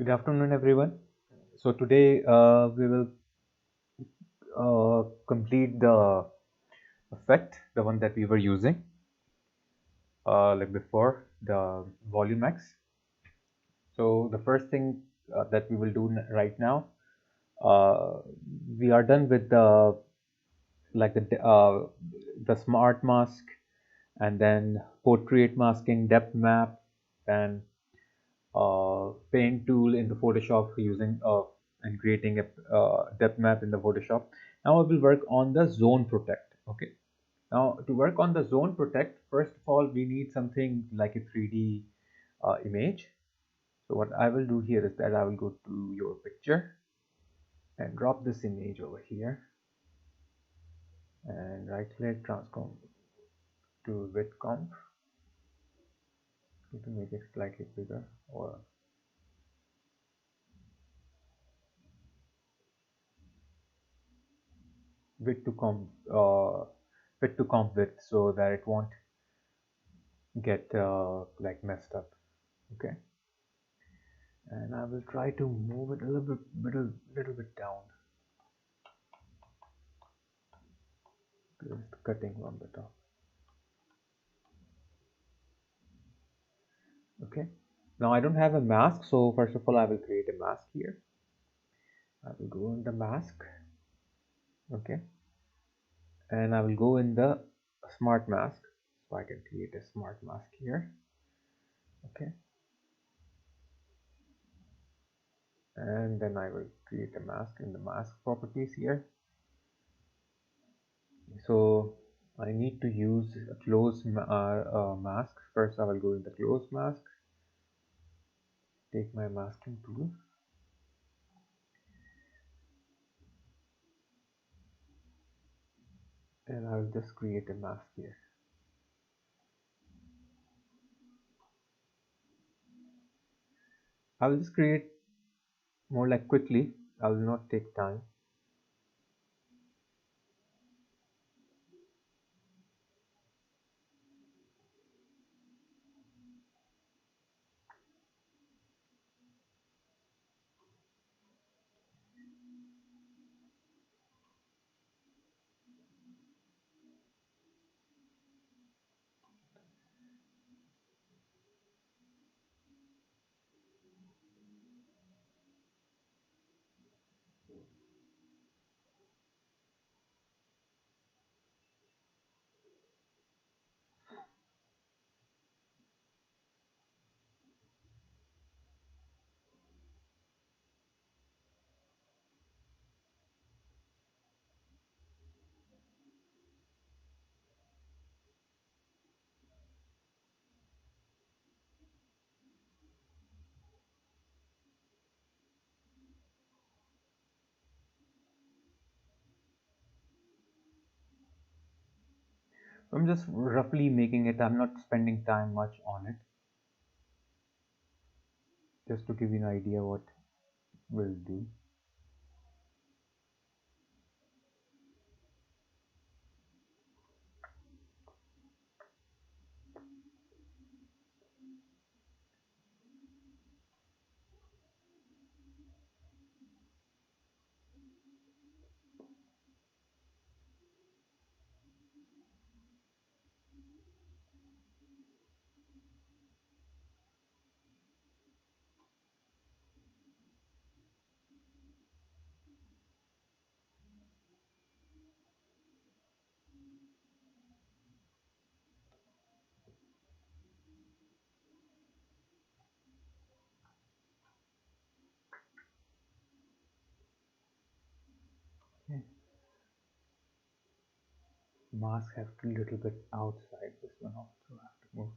Good afternoon, everyone. So today we will complete the effect, the one that we were using like before, the Volumax. So the first thing that we will do right now, uh, we are done with the smart mask, and then portrait masking, depth map, and paint tool in the Photoshop using and creating a depth map in the Photoshop. Now I will work on the zone protect. Okay. Now to work on the zone protect, first of all, we need something like a 3D image. So what I will do here is that I will go to your picture and drop this image over here and right click transform to width comp to make it slightly bigger, or width to comp width so that it won't get like messed up. Okay, and I will try to move it a little bit down, just cutting on the top. Okay, now I don't have a mask, so first of all I will create a mask here. I will go in the mask. Okay, and I will go in the smart mask, so I can create a smart mask here. Okay, and then I will create a mask in the mask properties here. So I need to use a close mask. First I will go in the close mask, take my masking tool, and I will just create a mask here. I will just create more like quickly. I will not take time. So I'm just roughly making it. I'm not spending time much on it, just to give you an idea what we'll do. Okay. Mask have to be a little bit outside. This one also have to move,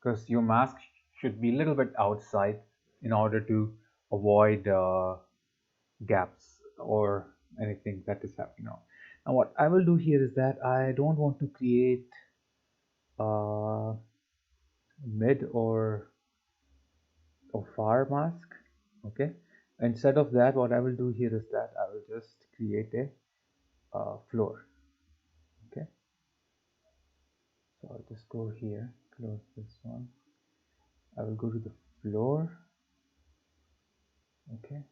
because your mask should be a little bit outside in order to avoid gaps or anything that is happening now. Now what I will do here is that I don't want to create a mid or far mask. Okay, instead of that, what I will do here is that I will just create a floor. Okay, so I'll just go here, close this one. I will go to the floor, Okay,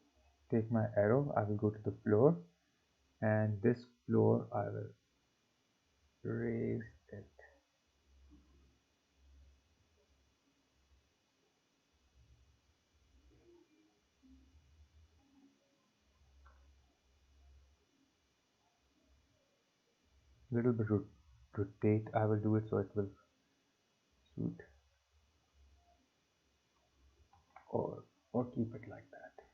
take my arrow, I will go to the floor, and this floor I will raise it little bit, rotate. I will do it so it will suit, or keep it like that,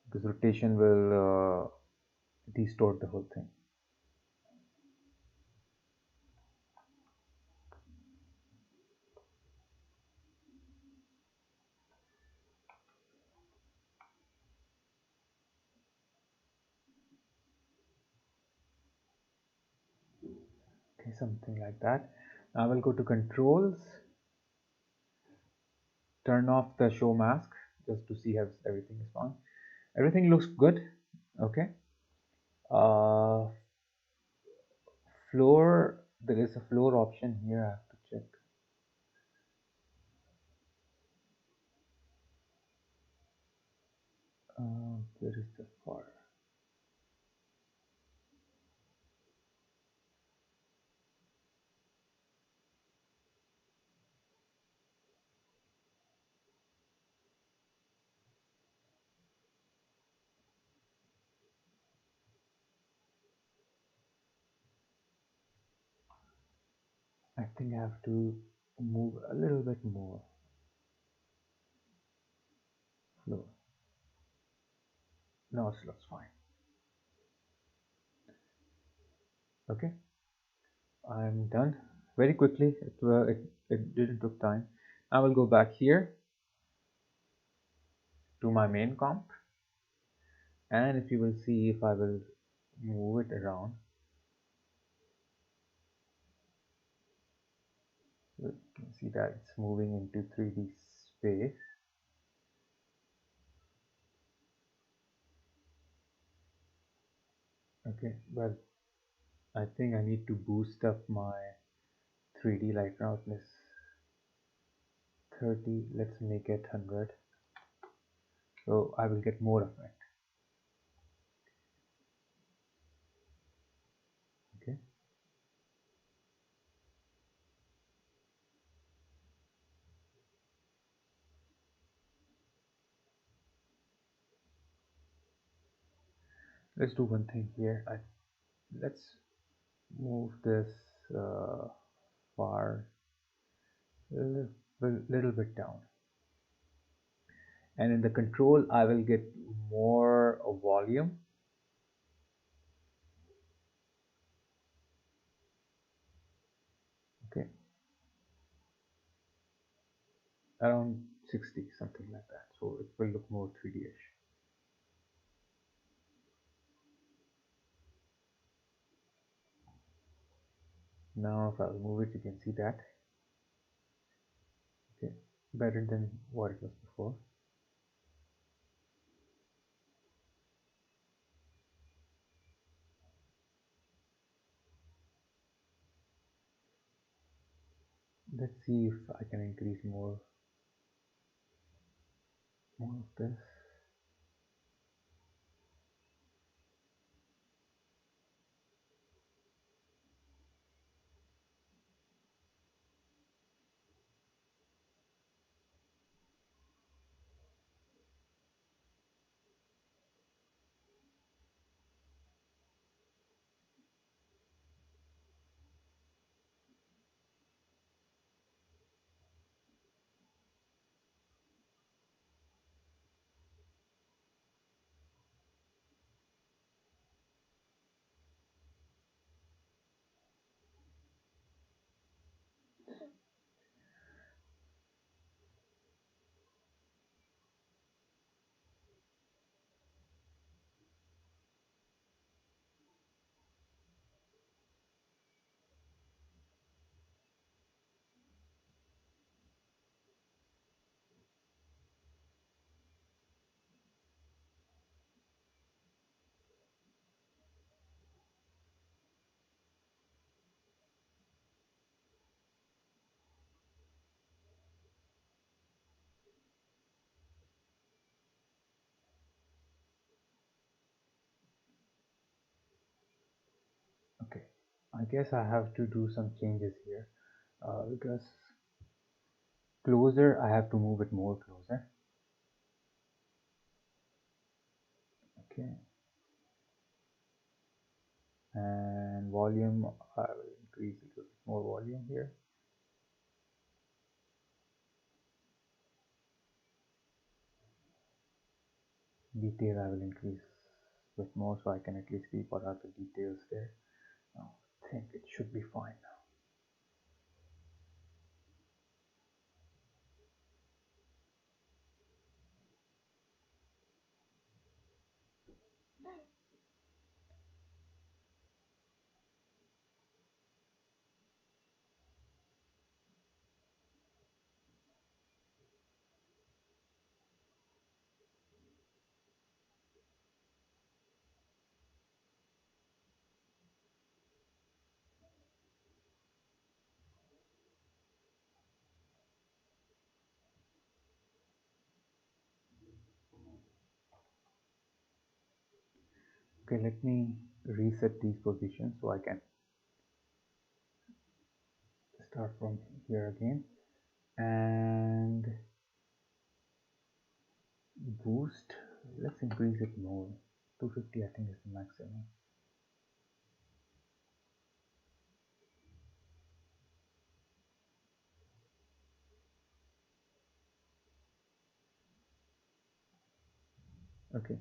because rotation will distort the whole thing. Okay, something like that. I will go to controls, turn off the show mask just to see if everything is fine. Everything looks good. Okay. Uh, Floor, there is a floor option here. I have to check. Where is the far? I think I have to move a little bit more floor. Now it looks fine. Okay, I'm done very quickly. It didn't took time. I will go back here to my main comp, and if you will see, if I will move it around, you can see that it's moving into 3D space. Okay, well, I think I need to boost up my 3D. Like now it is 30, let's make it 100, so I will get more effect. Okay, let's do one thing here. Let's move this far a little bit down, and in the control I will get more volume. Okay, around 60, something like that, so it will look more 3D-ish. Now if I will move it, you can see that. Okay, better than what it was before. Let's see if I can increase more of this. I guess I have to do some changes here because closer, I have to move it more closer. Okay. And volume, I will increase a little bit more volume here. Detail, I will increase a bit more so I can at least see what are the details there. Now, I think it should be fine now. Okay, let me reset these positions so I can start from here again. And boost, let's increase it more. 250 I think is the maximum. Okay,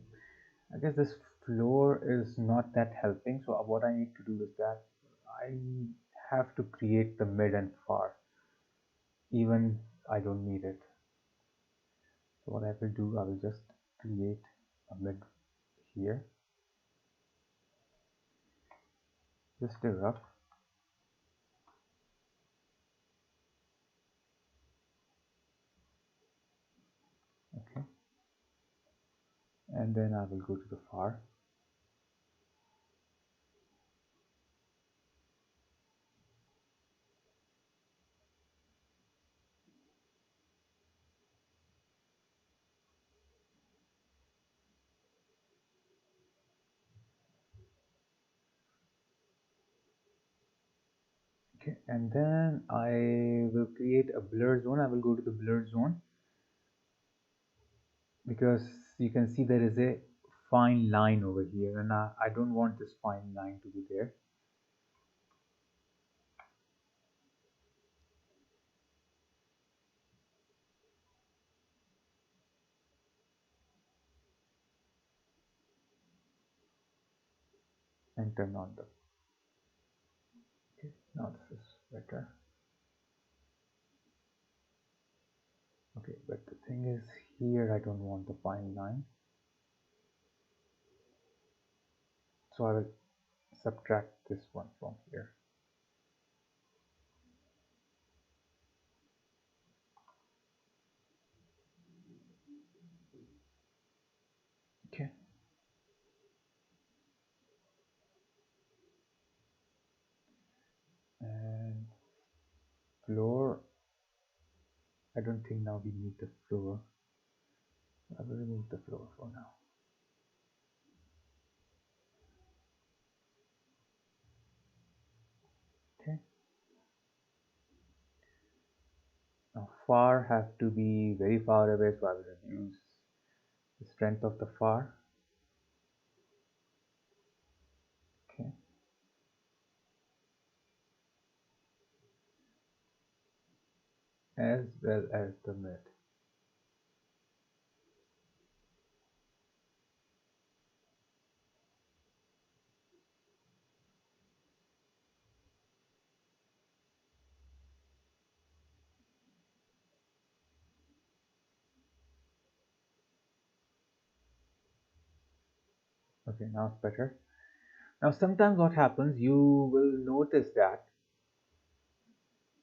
I guess this floor is not that helping, so what I need to do is that I have to create the mid and far, even I don't need it. So what I will do, I will just create a mid here, just a rough. Okay, and then I will go to the far. Okay, and then I will create a blur zone. I will go to the blur zone because you can see there is a fine line over here, and I don't want this fine line to be there. And turn on the, okay, now this is better. Okay, but the thing is here I don't want the fine line, so I will subtract this one from here. Okay, and floor, I don't think now we need the floor. I will remove the floor for now. Okay, now far have to be very far away, so I will reduce the strength of the far. Okay, as well as the mid. Okay, now it's better. Now sometimes what happens, you will notice that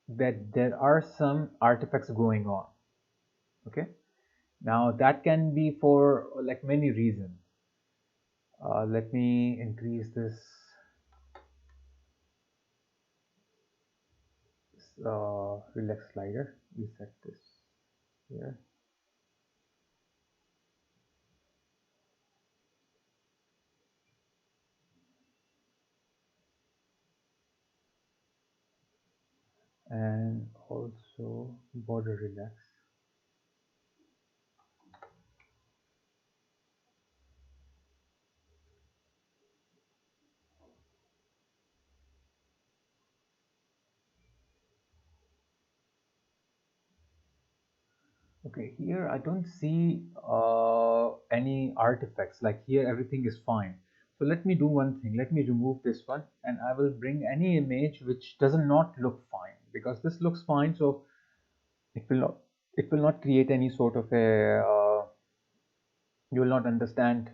there are some artifacts going on. Okay, now that can be for like many reasons. Let me increase this relax slider. We set this here. and also border relax. Okay, here I don't see any artifacts. Like here everything is fine. So let me do one thing. Let me remove this one and I will bring any image which does not look fine, because this looks fine. So it will not create any sort of a you will not understand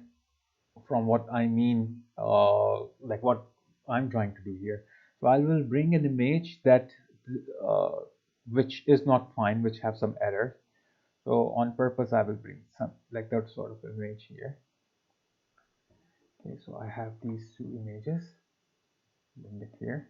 from what I mean, like what I'm trying to do here. So I will bring an image that uh, which is not fine, which have some errors. So on purpose, I will bring some like that sort of image here. Okay, so I have these two images. Bring it here.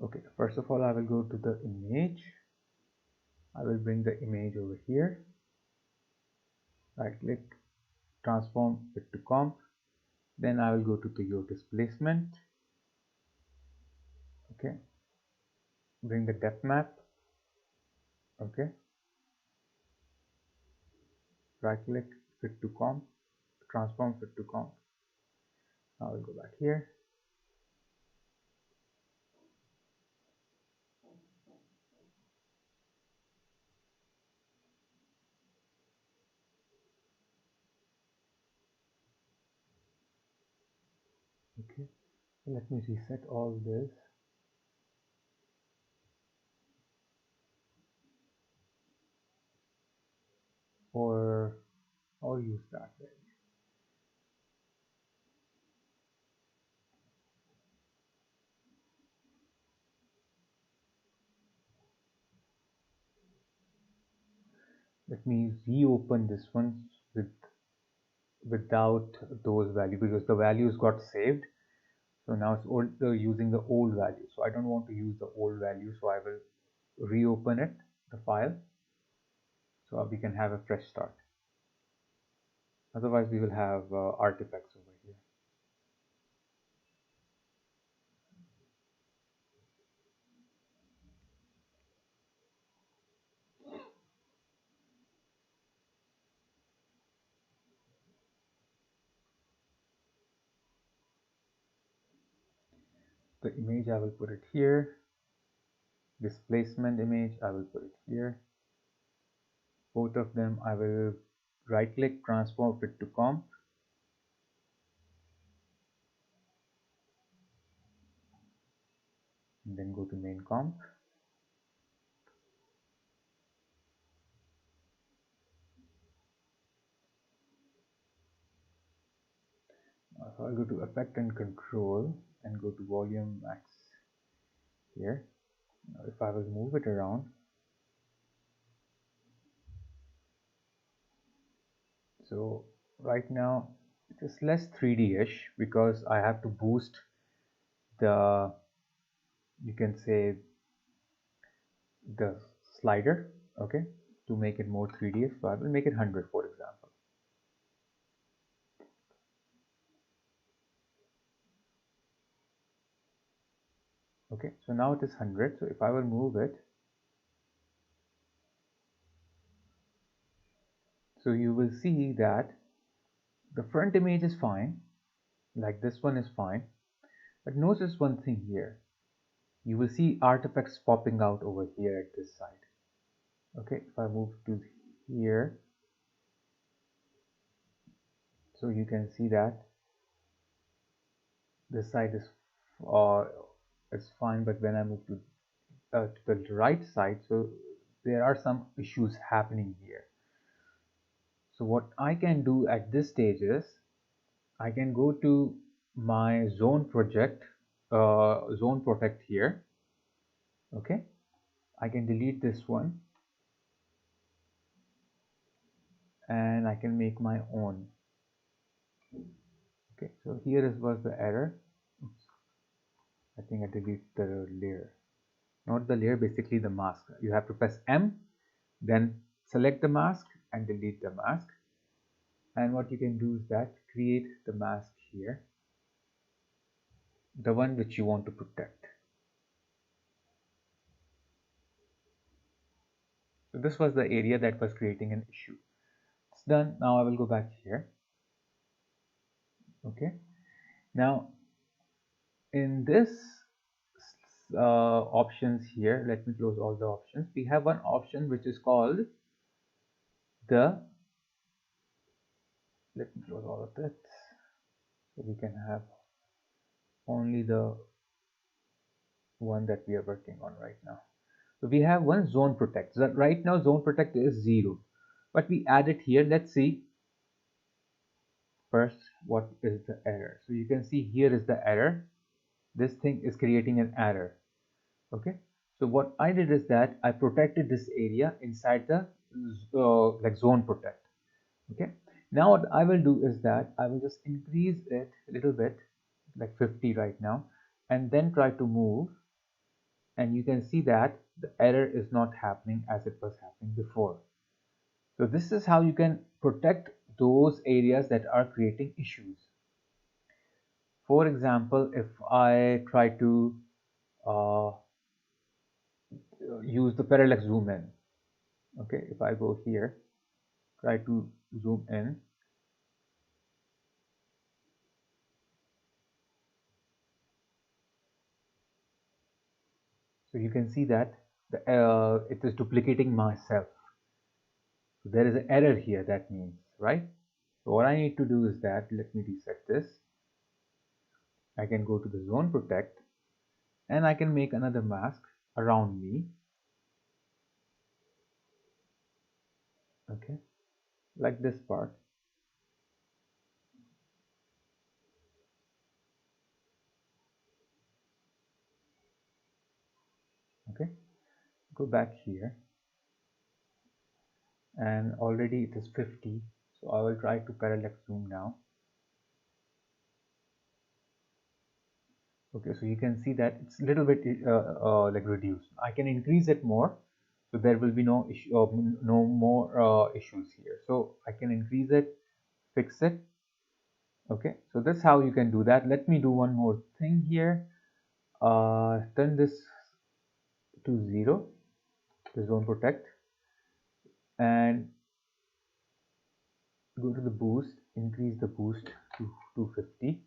Okay, first of all, I will go to the image. I will bring the image over here. Right click, transform it to comp. Then I will go to your displacement. Okay, bring the depth map. Okay, right click, fit to comp, transform fit to comp. Now I will go back here. Okay, so let me reset all this. Or I'll use that way. Let me reopen this one without those values, because the values got saved. So now it's using the old value. So I don't want to use the old value. So I will reopen it, the file, so we can have a fresh start. Otherwise, we will have artifacts over here. The image, I will put it here. Displacement image, I will put it here. Both of them, I will right click, transform fit to comp. And then go to main comp. So I'll go to effect and control and go to Volumax here. Now if I will move it around, so right now it is less 3D-ish because I have to boost the, you can say, the slider, okay, to make it more 3D-ish. So I will make it 100, for example. Okay, so now it is 100. So if I will move it, so you will see that the front image is fine, like this one is fine, but notice one thing here. You will see artifacts popping out over here at this side. Okay, if I move to here, so you can see that this side uh, is fine, but when I move to the right side, so there are some issues happening here. So what I can do at this stage is I can go to my zone project, zone protect here. Okay, I can delete this one and I can make my own. Okay, so here was the error. Oops. I think I deleted the layer. not the layer, basically the mask. You have to press M, then select the mask and delete the mask. And what you can do is that create the mask here, the one which you want to protect. So this was the area that was creating an issue. It's done. Now I will go back here. Okay. Now in this options here, let me close all the options. We have one option which is called the, let me close all of it so we can have only the one that we are working on right now. So we have one zone protect. So right now zone protect is 0, but we add it here. Let's see first what is the error. So you can see here is the error. This thing is creating an error. Okay, so what I did is that I protected this area inside the like zone protect. Okay, now what I will do is that I will just increase it a little bit, like 50 right now, and then try to move, and you can see that the error is not happening as it was happening before. So this is how you can protect those areas that are creating issues. For example, if I try to uh, use the parallax zoom in, okay, if I go here, try to zoom in, so you can see that it is duplicating myself. So there is an error here, that means, right? So what I need to do is that, let me reset this. I can go to the zone protect and I can make another mask around me. Okay, like this part. Okay, go back here, and already it is 50, so I will try to parallax zoom now. Okay, so you can see that it's a little bit like reduced. I can increase it more, so there will be no issue, no more issues here. So I can increase it, fix it. Okay, so that's how you can do that. Let me do one more thing here. Turn this to 0, the zone protect, and go to the boost, increase the boost to 250,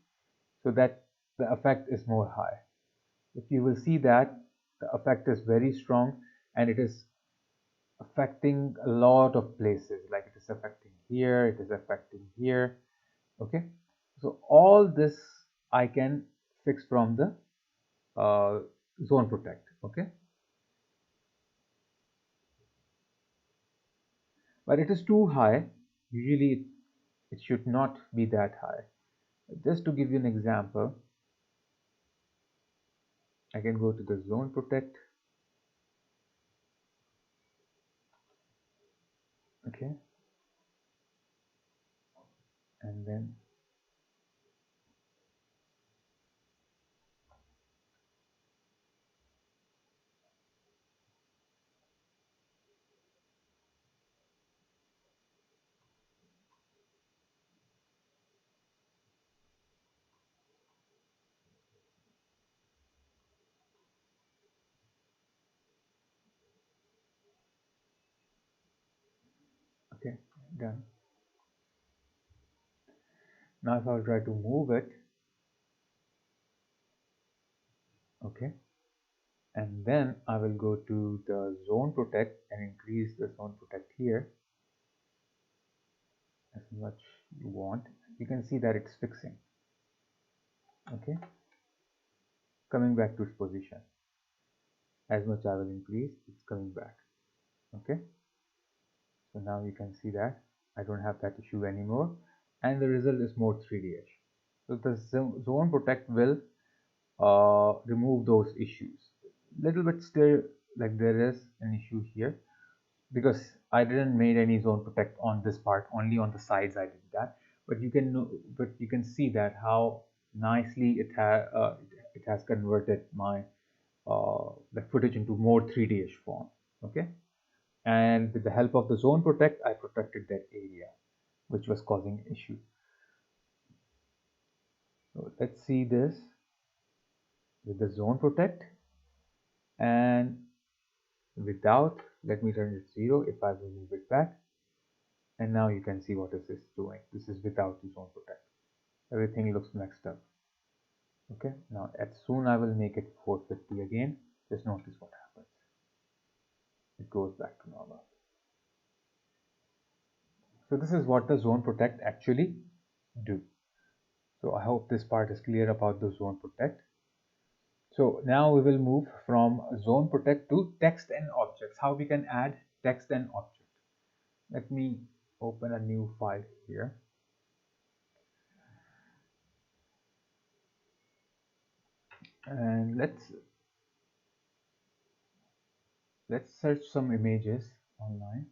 so that the effect is more high. If you will see that the effect is very strong, and it is affecting a lot of places, like it is affecting here, it is affecting here. Okay, so all this I can fix from the zone protect. Okay, but it is too high. Usually it should not be that high. Just to give you an example, I can go to the zone protect. Okay, and then okay, done. Now if I'll try to move it, okay, and then I will go to the zone protect and increase the zone protect here as much you want. You can see that it's fixing. Okay, coming back to its position. As much I will increase, it's coming back. Okay, so now you can see that I don't have that issue anymore, and the result is more 3D-ish. So the zone protect will remove those issues. Little bit still, like there is an issue here, because I didn't made any zone protect on this part, only on the sides I did that. But you can see that how nicely it has converted my that footage into more 3D-ish form. Okay, and with the help of the zone protect, I protected that area which was causing issue. So let's see this with the zone protect, and without, let me turn it 0 if I will move it back, and now you can see what is this doing. This is without the zone protect. Everything looks mixed up. Okay, now as soon I will make it 450 again, just notice what happens. It goes back to normal. So this is what the zone protect actually do. So I hope this part is clear about the zone protect. So now we will move from zone protect to text and objects. How we can add text and object. Let me open a new file here. And let's search some images online.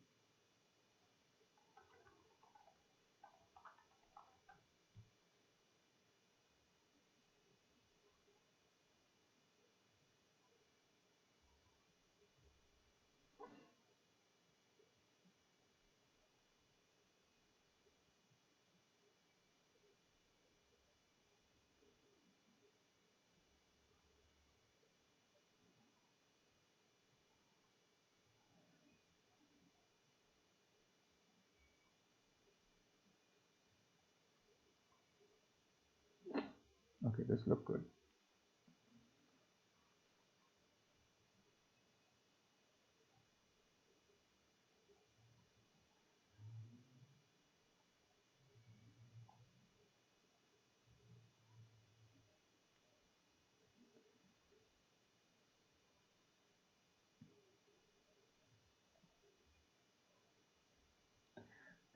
Okay, this looks good.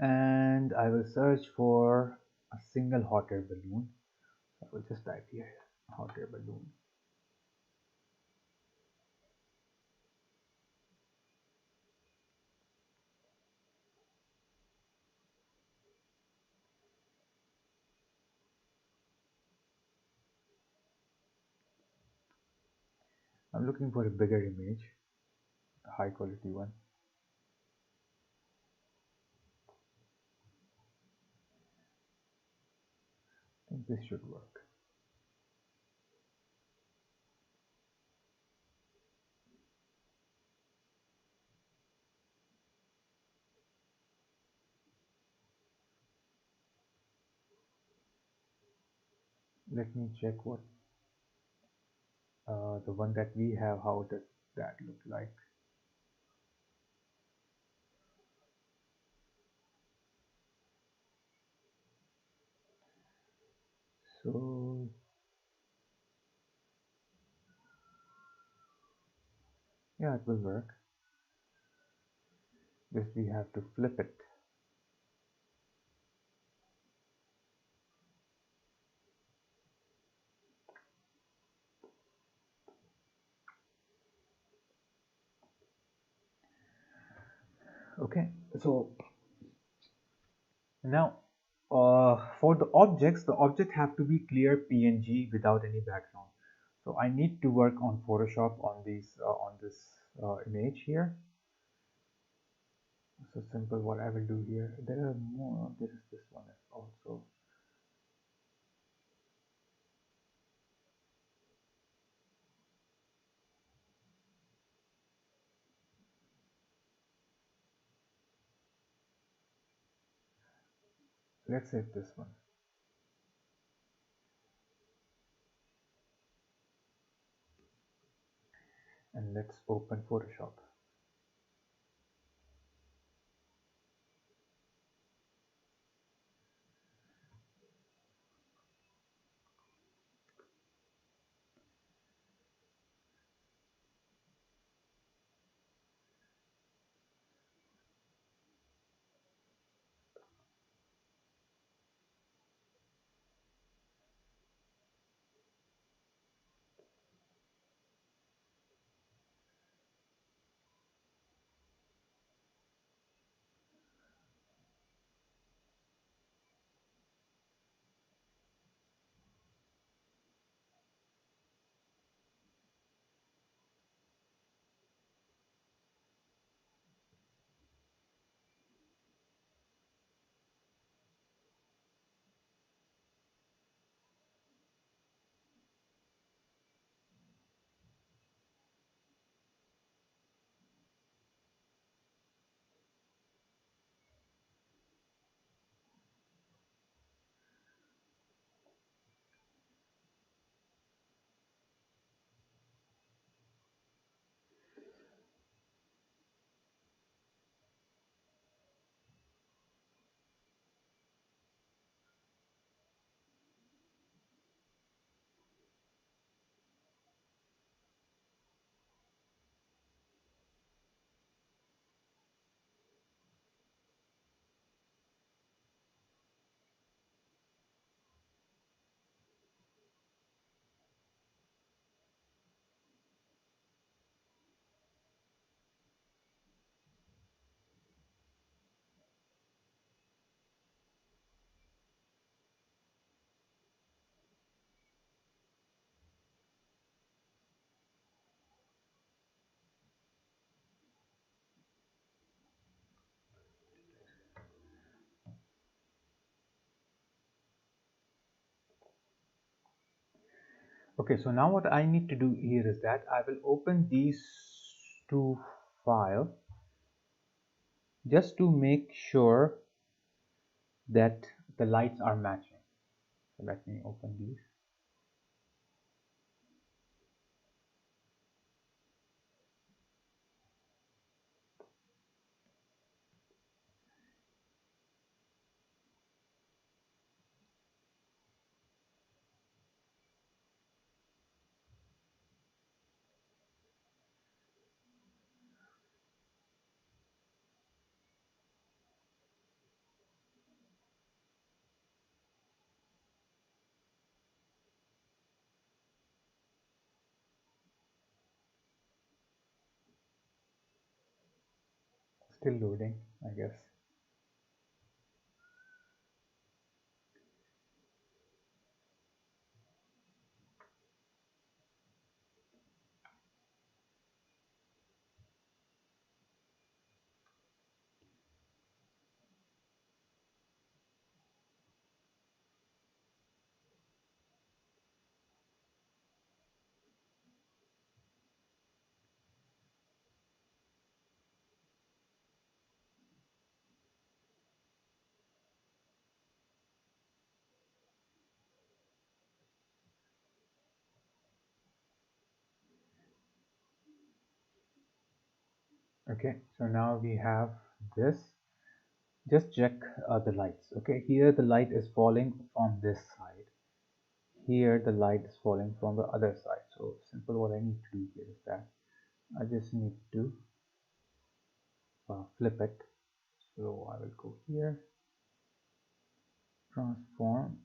And I will search for a single hot air balloon. I will just type here hot air balloon. I'm looking for a bigger image, a high quality one. I think this should work. Let me check what the one that we have, how does that look like? So yeah, it will work. Just we have to flip it. Okay, so now for the objects, the object have to be clear PNG without any background. So I need to work on Photoshop on these on this image here. So simple. What I will do here, there are more. There is this one also. Let's save this one and let's open Photoshop. Okay, so now what I need to do here is that I will open these two files just to make sure that the lights are matching. So let me open these. Still loading, I guess. Okay, so now we have this. Just check the lights. Okay, here the light is falling from this side. Here the light is falling from the other side. So simple, what I need to do here is that I just need to flip it. So I will go here, transform,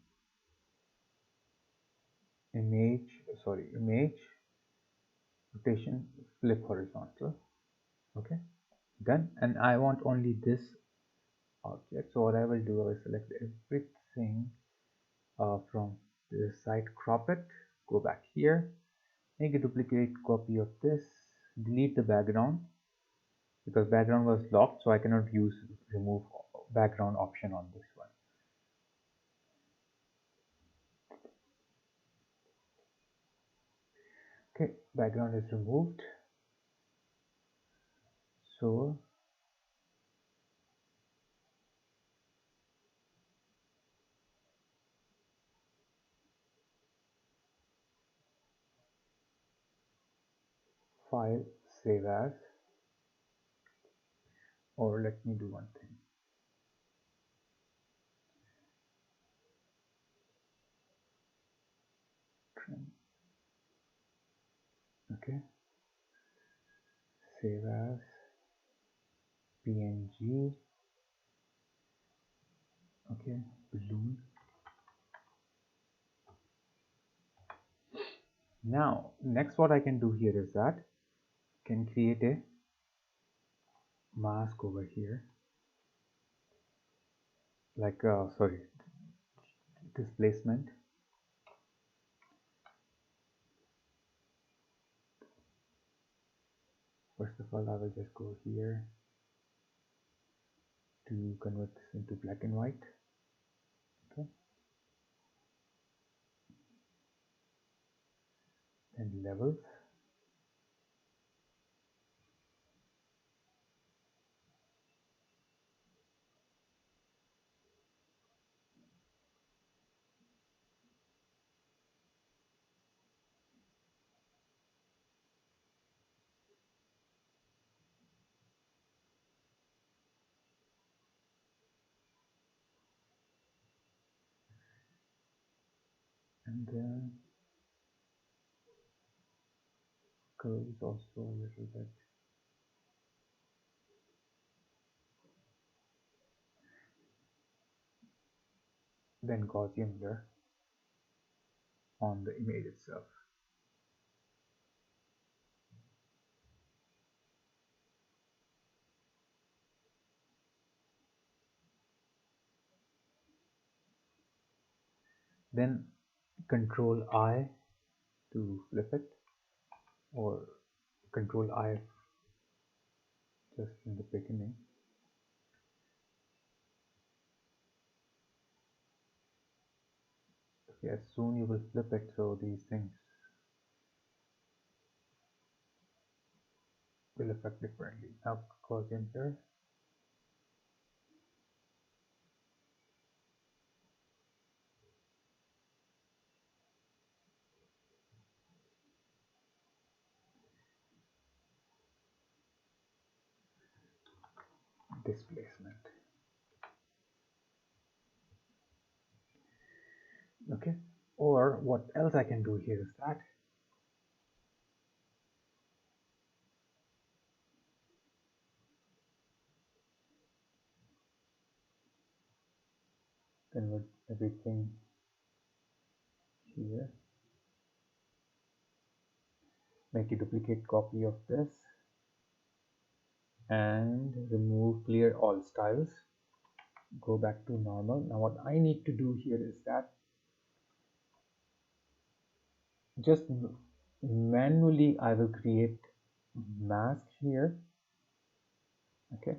image, rotation, flip horizontal. Okay, done. And I want only this object. So what I will do, I will select everything from this side, crop it, go back here, make a duplicate copy of this, delete the background because background was locked, so I cannot use remove background option on this one. Okay, background is removed. So file, save as, or let me do one thing. Trim. Okay, save as PNG. Okay, balloon. Now next what I can do here is that I can create a mask over here, like displacement. First of all, I will just go here to convert this into black and white. Okay, and levels. And then curves also a little bit. Then Gaussian blur on the image itself. Then Control I to flip it, or Control I just in the beginning. Okay, as soon you will flip it, so these things will affect differently. Now Gaussian blur, displacement. Okay, or what else I can do here is that convert everything here, make a duplicate copy of this, and remove clear all styles, go back to normal. Now what I need to do here is that just manually I will create mask here. Okay,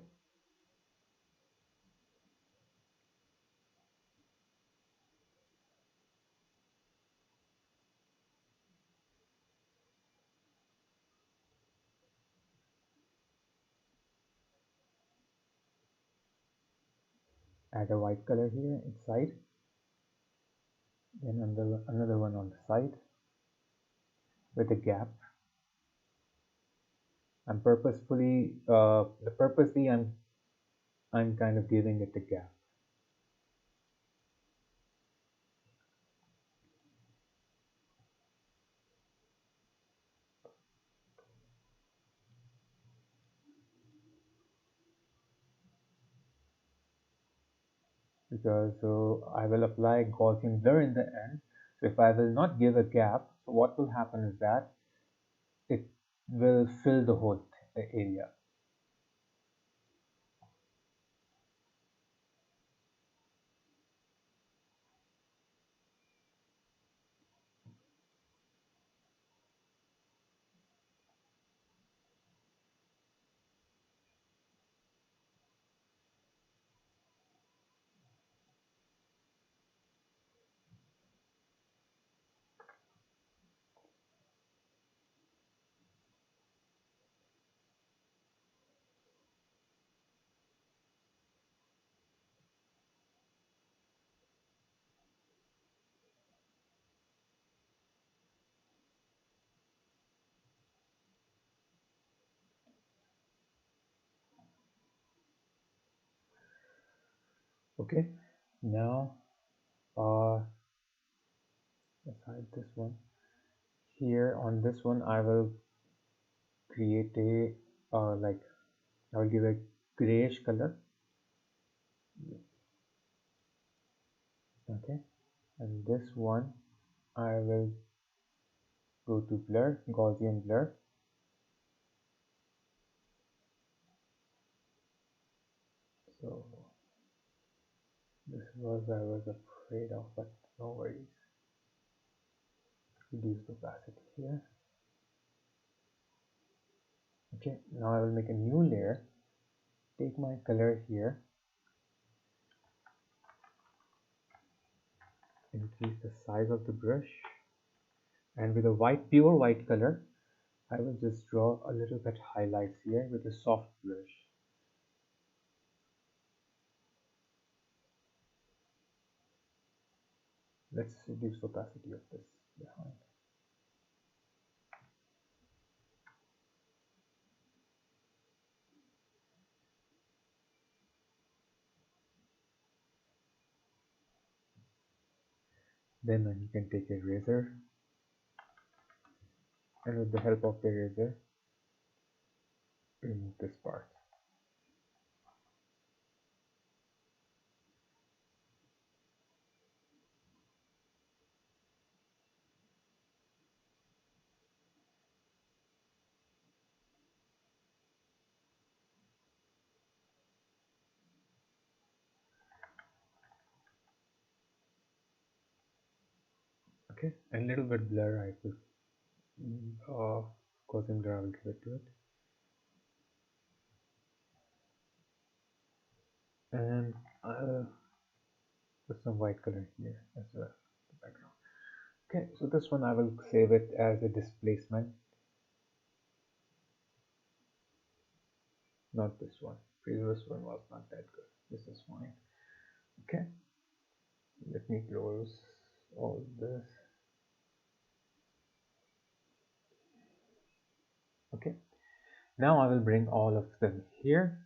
add a white color here inside, then another one on the side with a gap. I'm purposely I'm kind of giving it a gap because I will apply Gaussian blur in the end. So if I will not give a gap, so what will happen is that it will fill the whole area. Okay, now let's hide this one. Here on this one I will create a like I will give a grayish color. Okay, and this one I will go to blur, Gaussian blur. So this was I was afraid of, but no worries. Reduce the opacity here. Okay, now I will make a new layer, take my color here, increase the size of the brush, and with a pure white color I will just draw a little bit highlights here with a soft brush. Let's reduce the opacity of this behind. Then you can take a razor, and with the help of the razor remove this part. Okay, a little bit blur I will Gaussian blur I will give it to it, and I'll put some white color here as well, the background. Okay, so this one I will save it as a displacement. Not this one. Previous one was not that good. This is fine. Okay. Let me close all this. Okay. Now I will bring all of them here.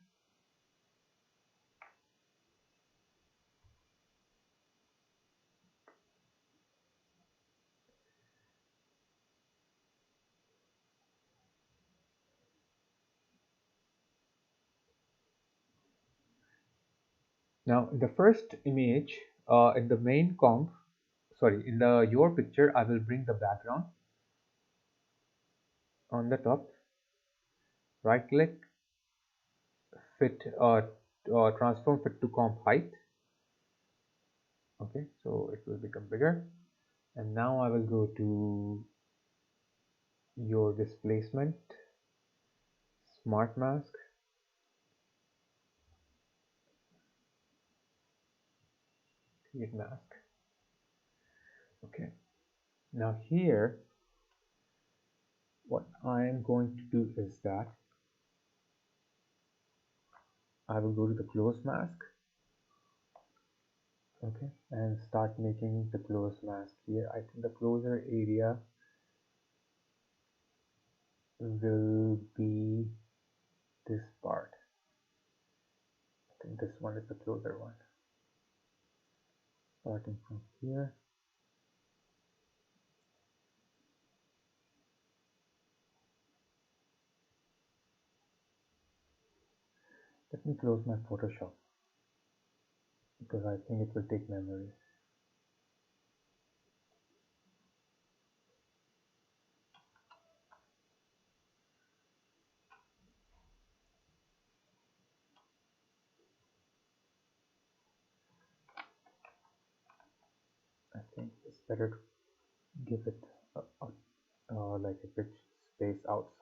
Now in the first image, in the main comp, sorry, in the your picture, I will bring the background on the top. Right click, fit, transform fit to comp height. Okay, so it will become bigger. And now I will go to your displacement, smart mask. Create mask. Okay. Now here, what I am going to do is that I will go to the close mask. Okay, and start making the close mask here. I think the closer area will be this part. I think this one is the closer one. Starting from here. Let me close my Photoshop because I think it will take memory. I think it's better to give it like a bit space outside.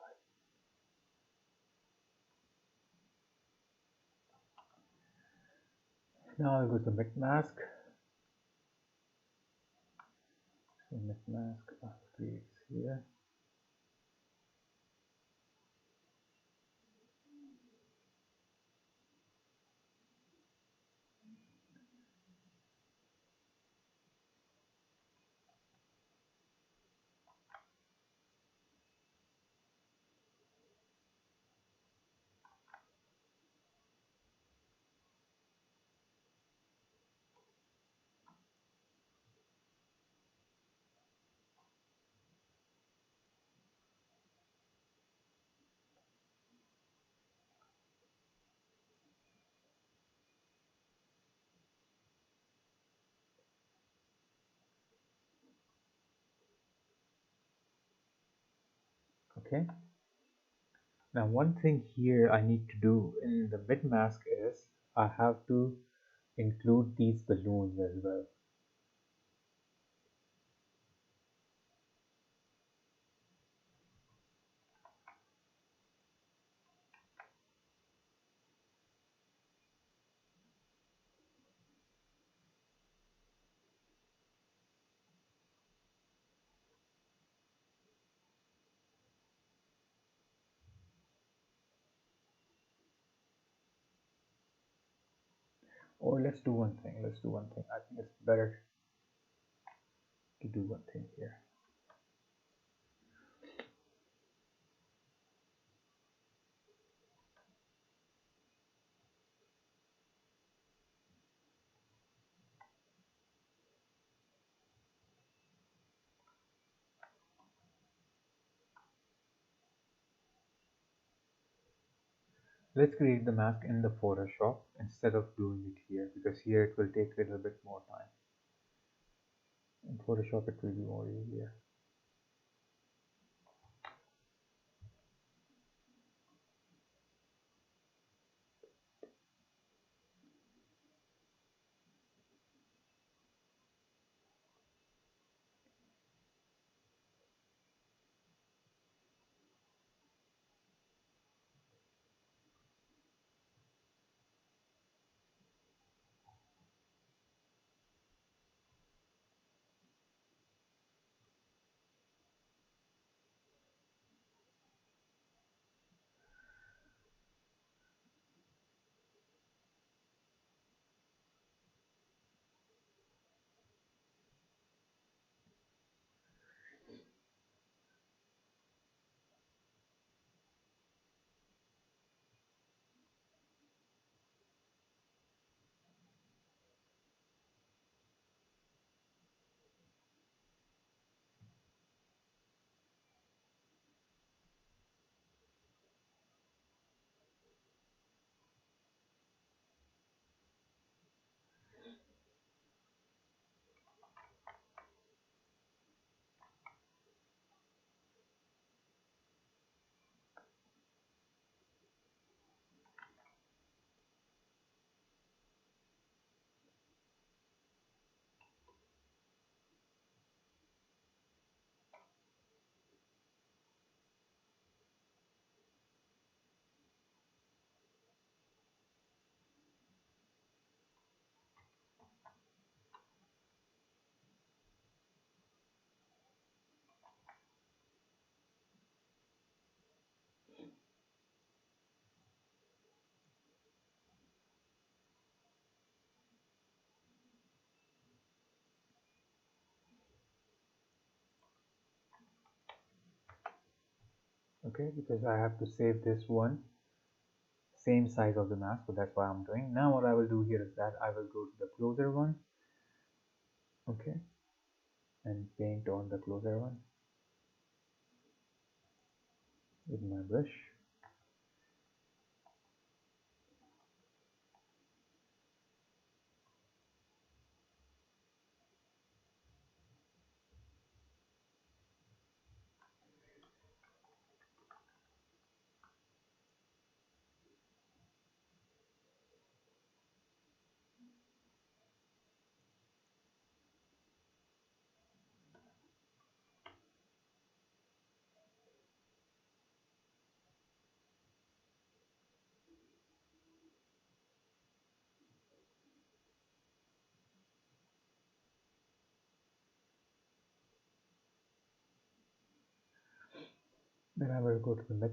Now I'll go to mid mask. So mid mask creates here. Okay. Now one thing here I need to do in the mid mask is I have to include these balloons as well. Or let's do one thing. Let's do one thing. I think it's better to do one thing here. Let's create the mask in the Photoshop instead of doing it here, because here it will take a little bit more time. In Photoshop it will be more easier. Okay, because I have to save this one same size of the mask, so that's why I'm doing. Now what I will do here is that I will go to the closer one, okay, and paint on the closer one with my brush. Then I will go to the mid.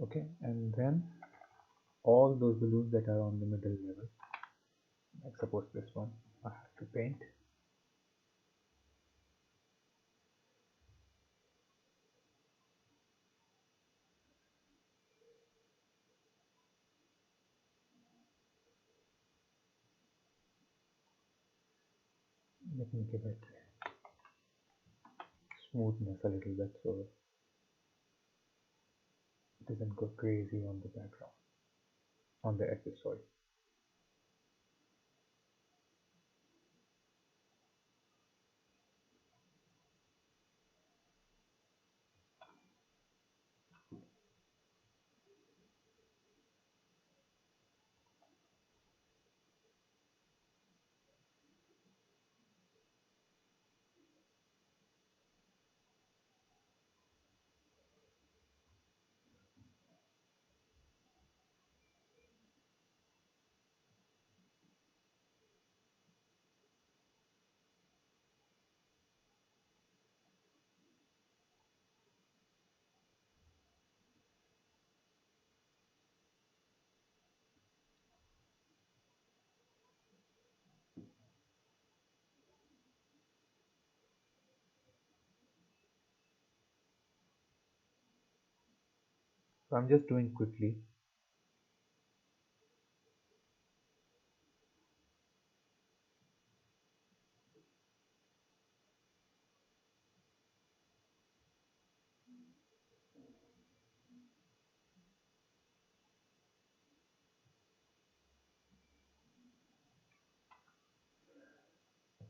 Okay, and then all those balloons that are on the middle level, like suppose this one, I have to paint. Let me give it smoothness a little bit so it doesn't go crazy on the background, on the edges, sorry. So I'm just doing quickly.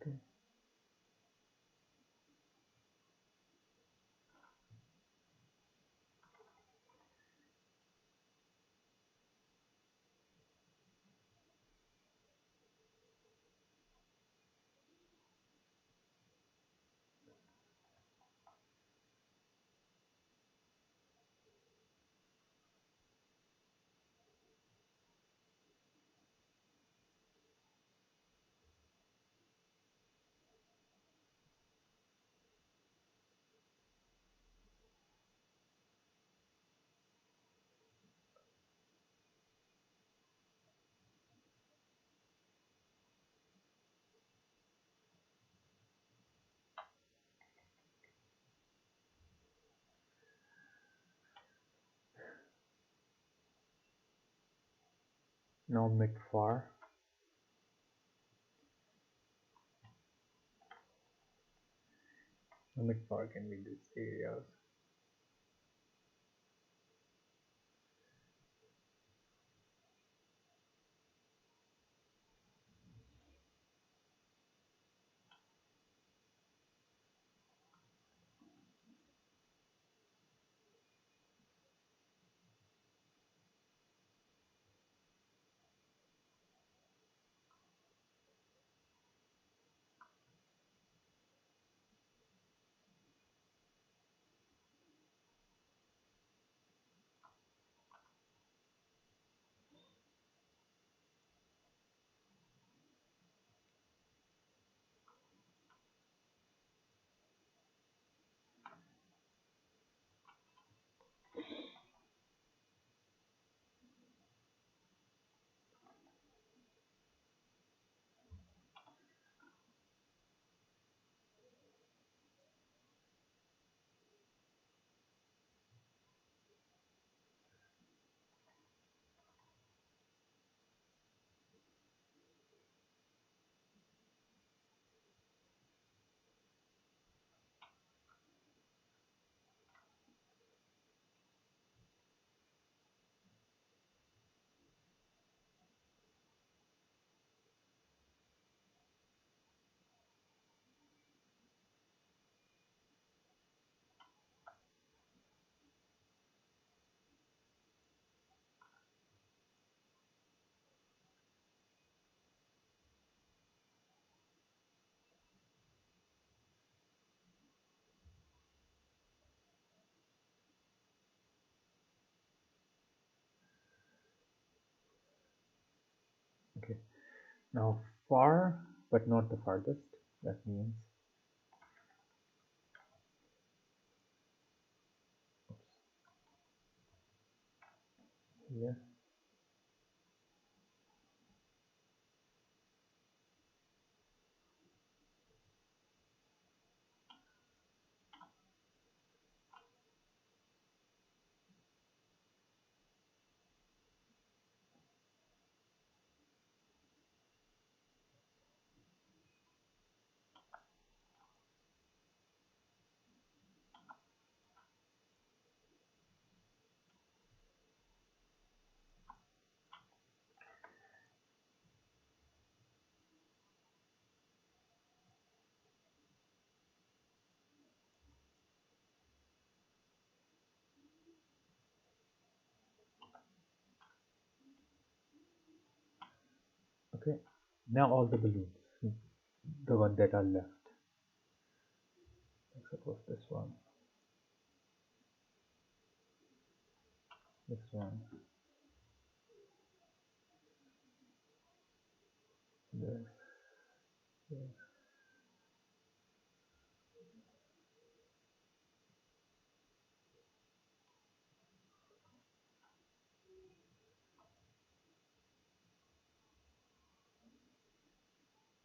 Okay. Now mid far. Mid far can be these areas. Now far, but not the farthest. That means, here. Okay. Now all the balloons, the one that are left. Suppose this one, this, this.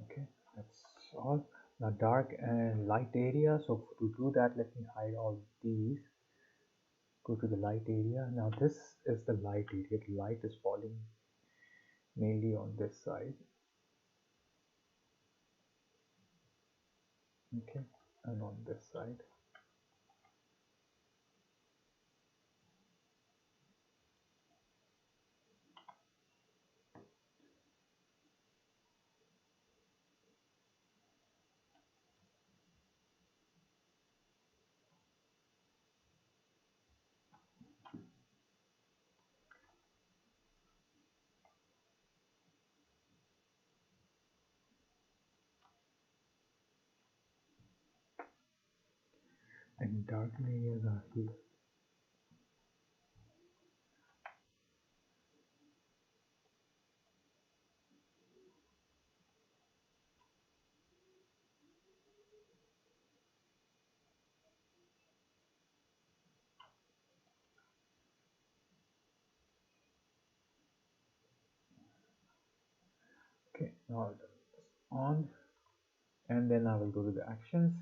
Okay, that's all. Now dark and light area. So to do that, let me hide all these. Go to the light area. Now this is the light area. The light is falling mainly on this side. Okay, and on this side. And dark areas are here. Okay, now I'll turn this on, and then I will go to the actions.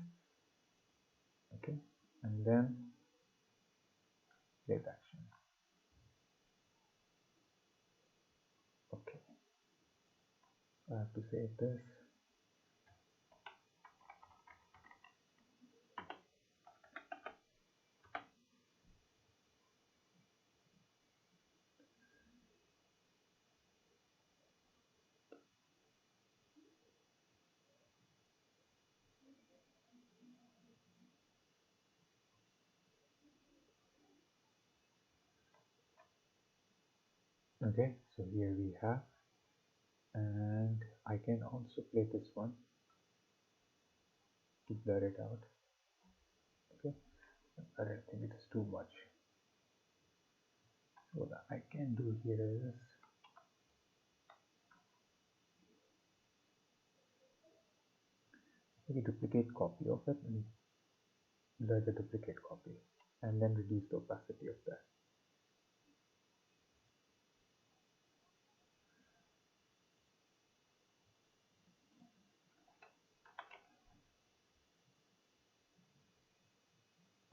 Okay, and then save action. Okay, I have to save this. Okay, so here we have, and I can also play this one to blur it out. Okay, I don't think it is too much. So what I can do here is maybe duplicate copy of it and blur the duplicate copy, and then reduce the opacity of that.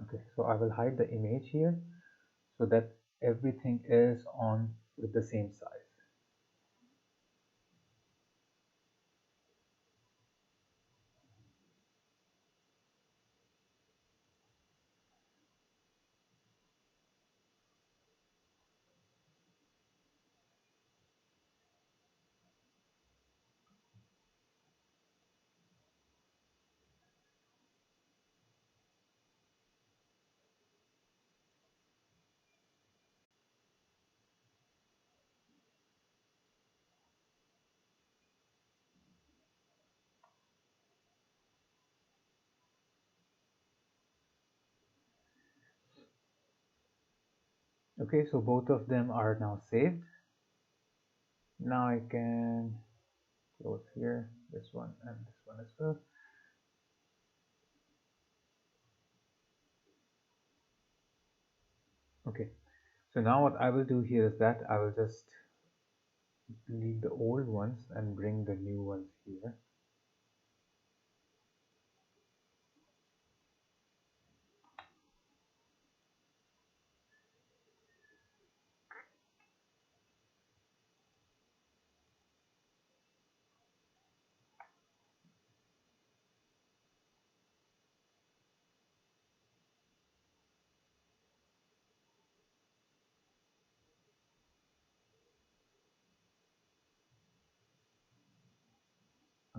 Okay, so I will hide the image here so that everything is on with the same size. Okay, so both of them are now saved. Now I can close here, this one and this one as well. Okay, so now what I will do here is that I will just delete the old ones and bring the new ones here.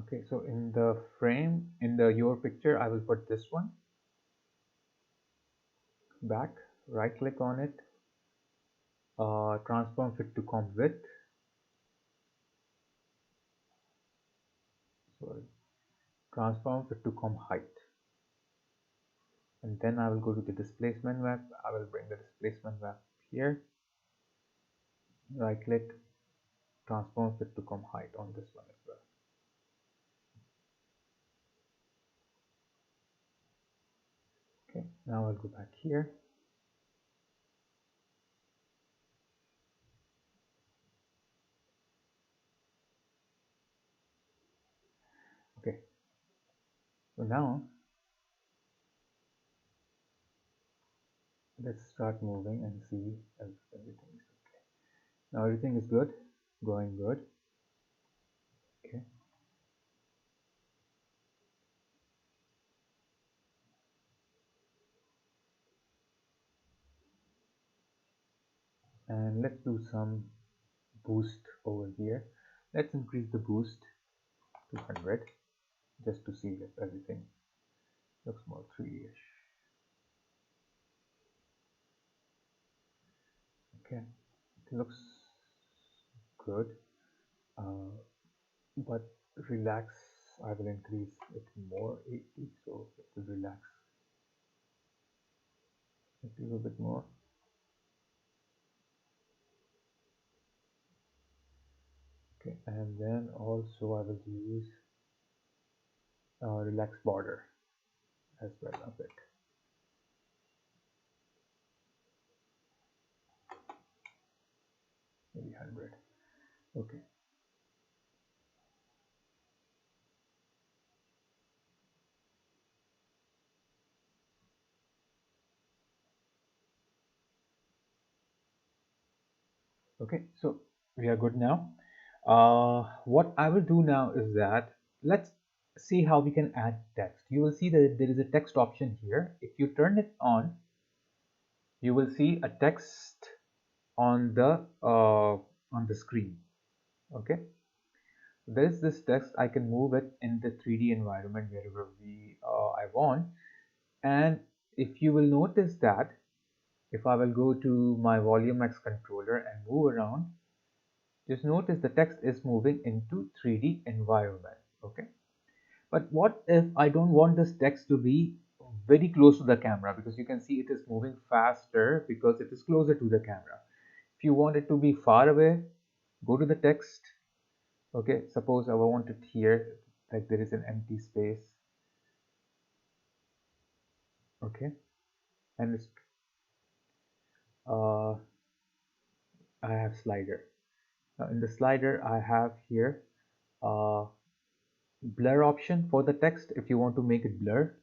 Okay, so in the frame, in the your picture, I will put this one back, right click on it, transform fit to comp width, sorry, transform fit to comp height. And then I will go to the displacement map. I will bring the displacement map here, right click, transform fit to comp height on this one as well. Okay, now I'll go back here. Okay, so now let's start moving and see if everything is okay. Now everything is good, going good. Okay, and let's do some boost over here. Let's increase the boost to 100 just to see if everything looks more 3D-ish. Okay, it looks good, but relax, I will increase it more, 80, so it will relax a little bit more. Okay, and then also I will use relax border as well a bit. Maybe 100. Okay. Okay, so we are good now. What I will do now is that let's see how we can add text. You will see that there is a text option here. If you turn it on, you will see a text on the screen. Okay, there is this text. I can move it in the 3D environment wherever I want. And if you will notice that if I will go to my Volumax controller and move around, just notice the text is moving into 3D environment. Okay, but what if I don't want this text to be very close to the camera, because you can see it is moving faster because it is closer to the camera. If you want it to be far away, go to the text. Okay, suppose I want it here, like there is an empty space. Okay, and it's I have slider. Now in the slider I have here blur option for the text if you want to make it blur,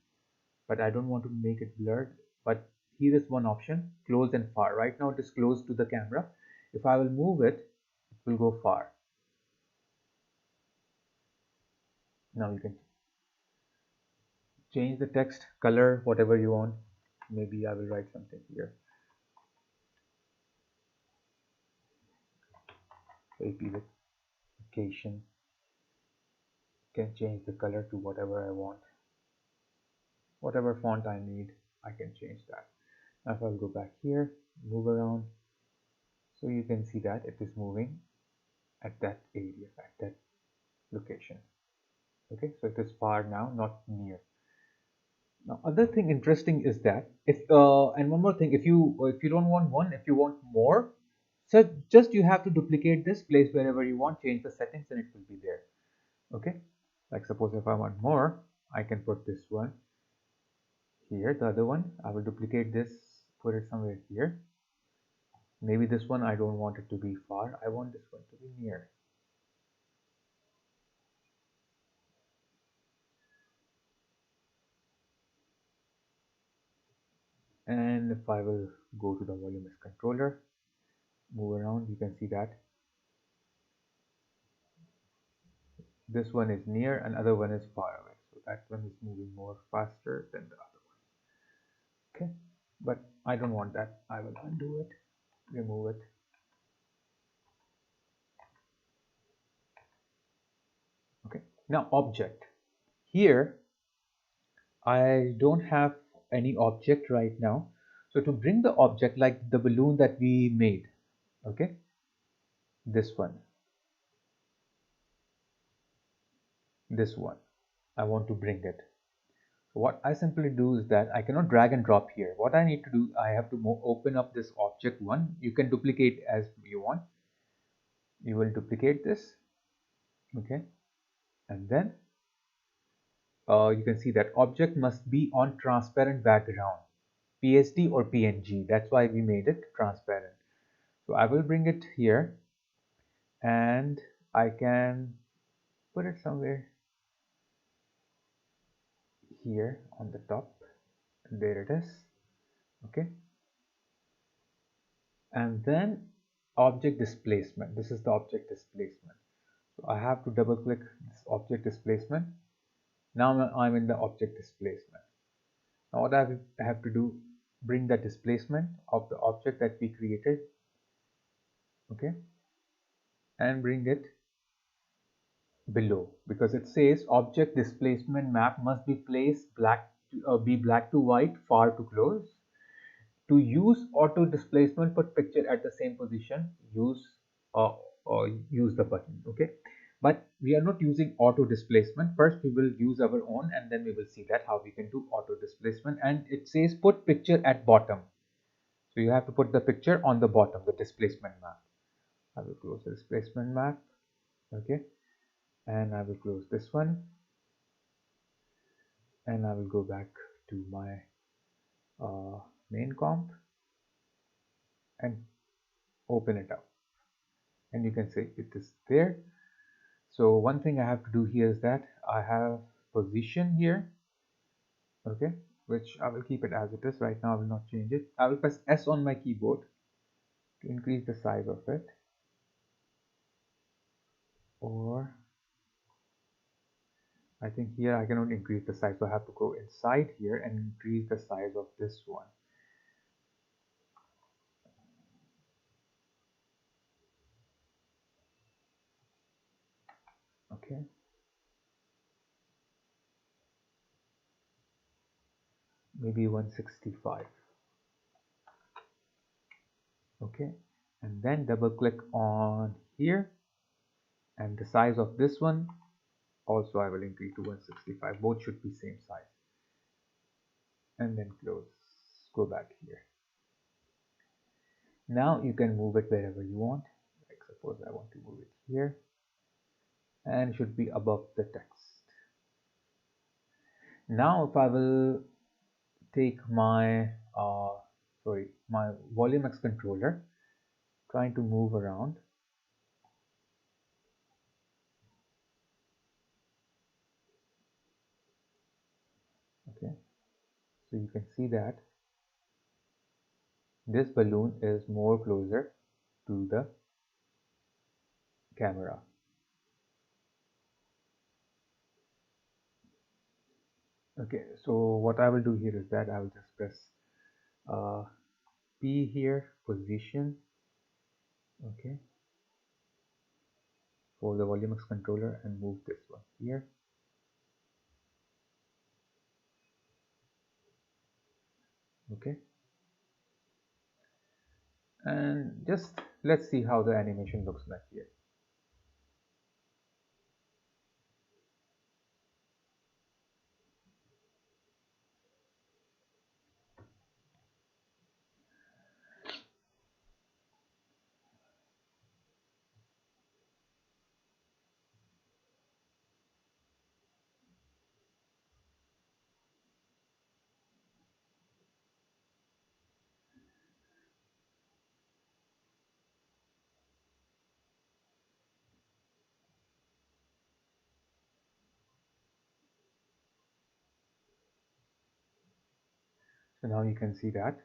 but I don't want to make it blurred. But here is one option, close and far. Right now it is close to the camera. If I will move it, it will go far. Now you can change the text color, whatever you want. Maybe I will write something here. AP vacation. Can change the color to whatever I want. Whatever font I need, I can change that. Now if I'll go back here, move around, so you can see that it is moving at that area, at that location. Okay, so it is far now, not near. Now other thing interesting is that if and one more thing, if you don't want one, if you want more, so just you have to duplicate this place wherever you want, change the settings and it will be there. Okay, like suppose if I want more, I can put this one here, the other one. I will duplicate this, put it somewhere here. Maybe this one I don't want it to be far, I want this one to be near. And if I will go to the Volumax controller, move around, you can see that this one is near and other one is far away. So that one is moving more faster than the other one. Okay, but I don't want that. I will undo it, remove it. Okay, now object. Here, I don't have any object right now. So to bring the object like the balloon that we made, okay, this one, I want to bring it. So what I simply do is that I cannot drag and drop here. What I need to do, I have to open up this object one. You can duplicate as you want. You will duplicate this, okay, and then you can see that object must be on transparent background, PSD or PNG. That's why we made it transparent. So I will bring it here and I can put it somewhere here on the top. There it is. Okay, and then object displacement. This is the object displacement. So I have to double click this object displacement. Now I'm in the object displacement. Now what I have to do, bring the displacement of the object that we created, okay, and bring it below, because it says object displacement map must be placed be black to white, far to close. To use auto displacement, put picture at the same position, uh, use the button. Okay, but we are not using auto displacement. First we will use our own and then we will see that how we can do auto displacement. And it says put picture at bottom, so you have to put the picture on the bottom, the displacement map. I will close the displacement map. Okay, and I will close this one and I will go back to my main comp and open it up, and you can see it is there. So one thing I have to do here is that I have position here, okay, which I will keep it as it is. Right now I will not change it. I will press S on my keyboard to increase the size of it, or I think here I cannot increase the size, so I have to go inside here and increase the size of this one. Okay, maybe 165. Okay, and then double click on here, and the size of this one also I will increase to 165. Both should be same size, and then close. Go back here. Now you can move it wherever you want. Like suppose I want to move it here, and it should be above the text. Now if I will take my my Volumax controller, trying to move around. Okay, so you can see that this balloon is more closer to the camera. Okay, so what I will do here is that I will just press uh, P here, position, okay, for the Volumax controller, and move this one here. Okay, and just let's see how the animation looks like here. So now you can see that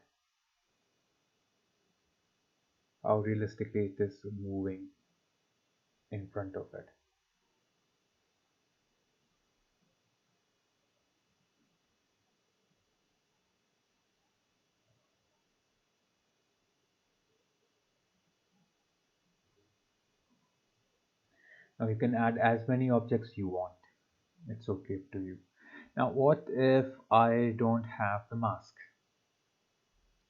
how realistically it is moving in front of it. Now you can add as many objects you want. It's okay to you. Now what if I don't have the mask?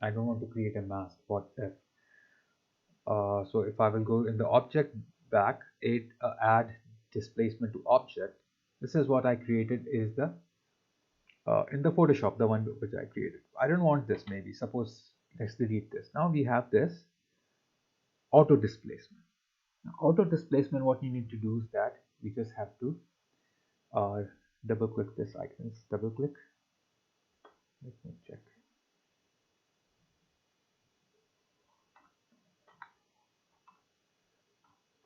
I don't want to create a mask. What if? So if I will go in the object back, add displacement to object. This is what I created is the in the Photoshop, the one which I created. I don't want this maybe. Suppose let's delete this. Now we have this auto displacement. Now, auto displacement, what you need to do is that we just have to uh, double click this icon. Double click. Let me check.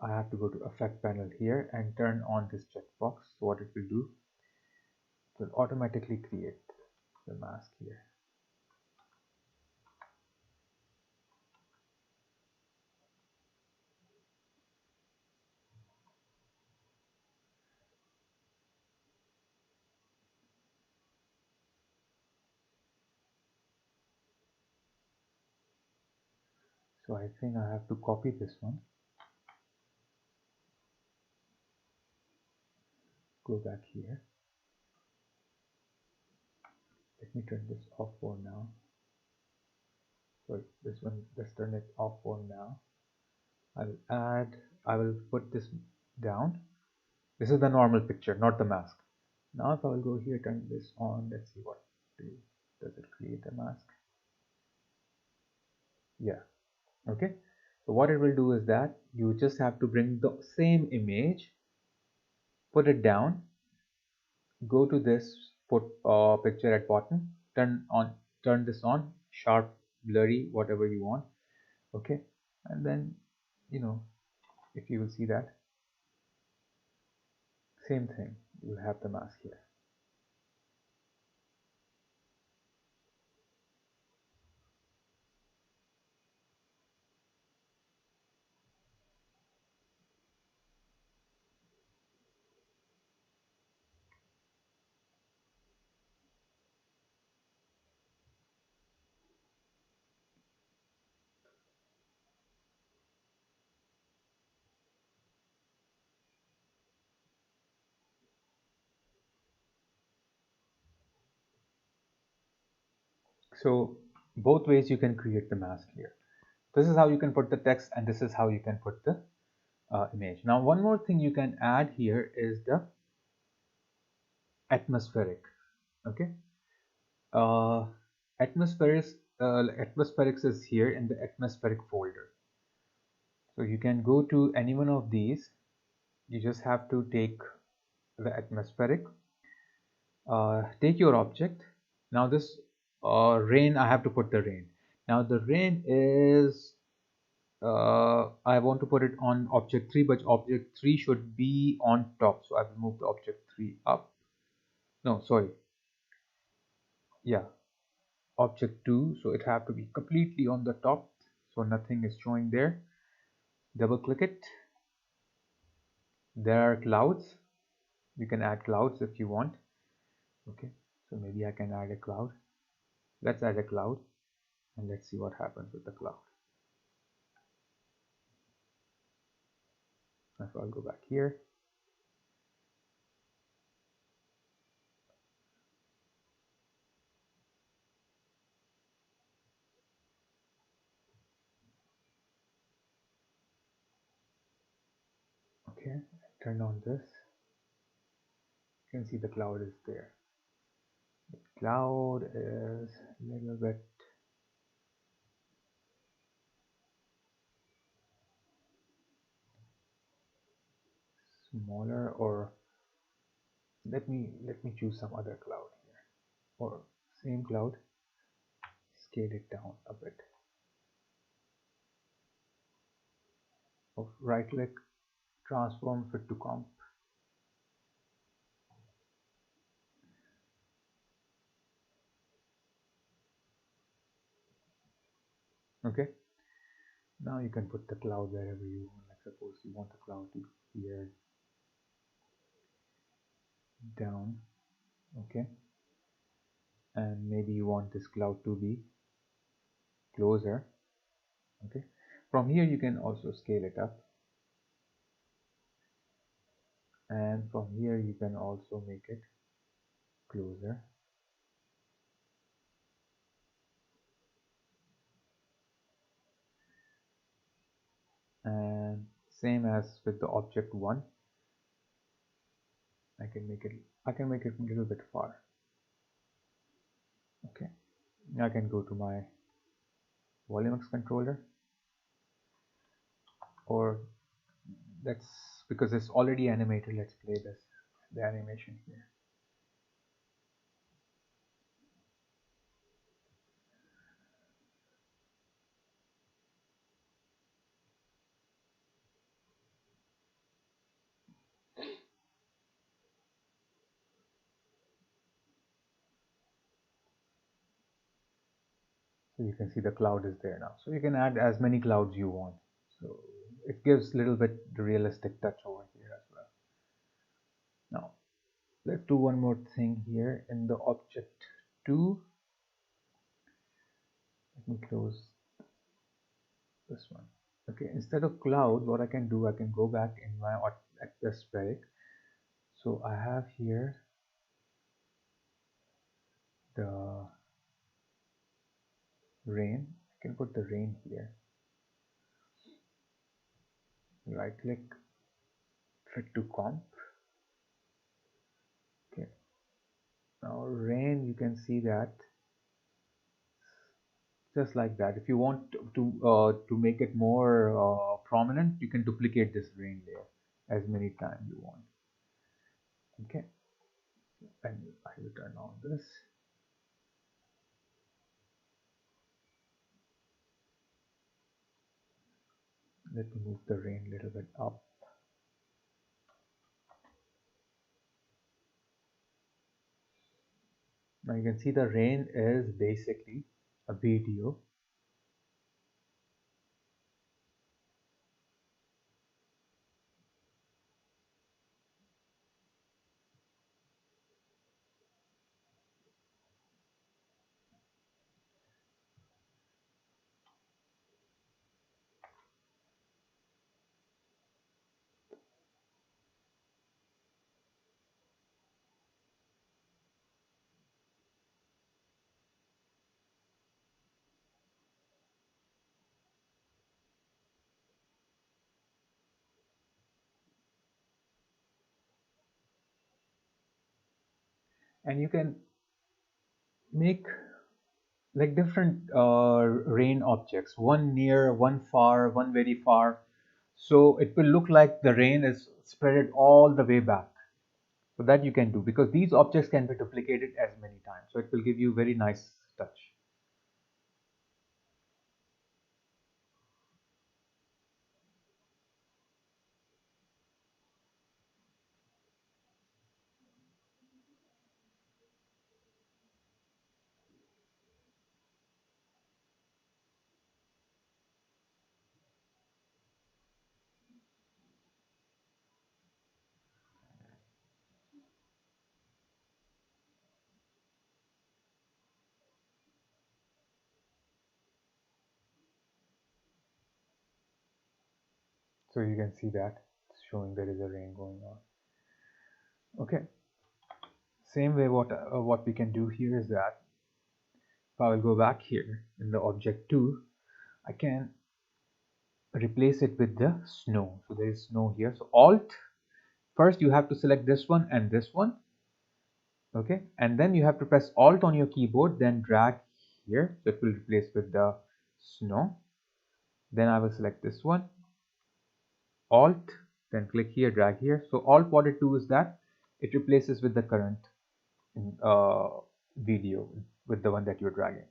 I have to go to effect panel here and turn on this checkbox. So what it will do, it will automatically create the mask here. So I think I have to copy this one. Go back here. Let me turn this off for now. Sorry, this one, let's turn it off for now. I will put this down. This is the normal picture, not the mask. Now if I will go here, turn this on, let's see what does it create a mask? Yeah, okay. So what it will do is that you just have to bring the same image, put it down, go to this, put picture at bottom, turn this on, sharp, blurry, whatever you want, okay. And then, if you will see that same thing, you will have the mask here. So both ways you can create the mask here. This is how you can put the text, and this is how you can put the image. Now one more thing you can add here is the atmospheric. Okay, uh, atmospherics is here in the atmospheric folder. So you can go to any one of these. You just have to take the atmospheric, take your object. Now this rain, I have to put the rain. Now the rain is I want to put it on object 3, but object 3 should be on top. So I will move the object 3 up. No, sorry. Yeah, object 2. So it have to be completely on the top. So nothing is showing there. Double click it. There are clouds. You can add clouds if you want. Okay, so maybe I can add a cloud. Let's add a cloud and let's see what happens with the cloud. So I'll go back here. Okay, turn on this. You can see the cloud is there. The cloud is a little bit smaller, or let me choose some other cloud here, or same cloud, scale it down a bit. Right click, transform, fit to comp. Okay, now you can put the cloud wherever you want. Like suppose you want the cloud to be here, down, okay, and maybe you want this cloud to be closer, okay. From here you can also scale it up, and from here you can also make it closer. And same as with the object 1, I can make it a little bit far. Okay, I can go to my Volumax controller, or let's, because it's already animated, let's play the animation here. So you can see the cloud is there now. So you can add as many clouds you want. So it gives a little bit the realistic touch over here as well. Now let's do one more thing here in the object 2. Let me close this one. Okay, instead of cloud, what I can do, I can go back in my atmospheric. So I have here the rain. I can put the rain here. Right click, fit to comp. Okay, now rain, you can see that just like that. If you want to make it more prominent, you can duplicate this rain layer as many times you want. Okay, and I will turn on this. Let me move the rain a little bit up. Now you can see the rain is basically a video. And you can make like different rain objects, one near, one far, one very far. So it will look like the rain is spread all the way back. So that you can do, because these objects can be duplicated as many times. So it will give you very nice touch. So you can see that it's showing there is a rain going on. Okay. Same way, what we can do here is that if I will go back here in the object 2, I can replace it with the snow. So there is snow here. So Alt, first you have to select this one and this one. Okay, and then you have to press Alt on your keyboard, then drag here. So it will replace with the snow. Then I will select this one, Alt, then click here, drag here. So Alt what it do is that it replaces with the current uh, video with the one that you're dragging.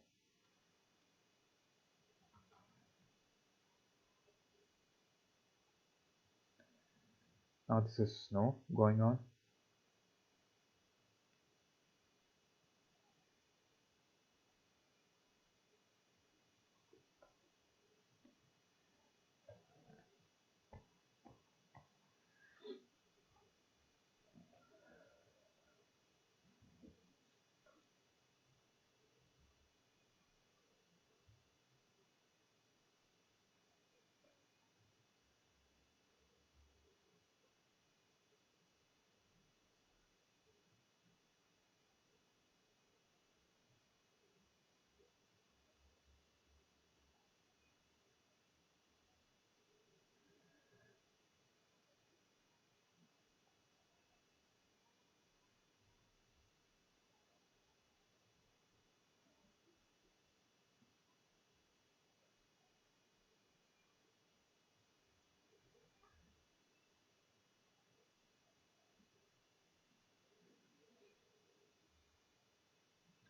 Now this is snow going on.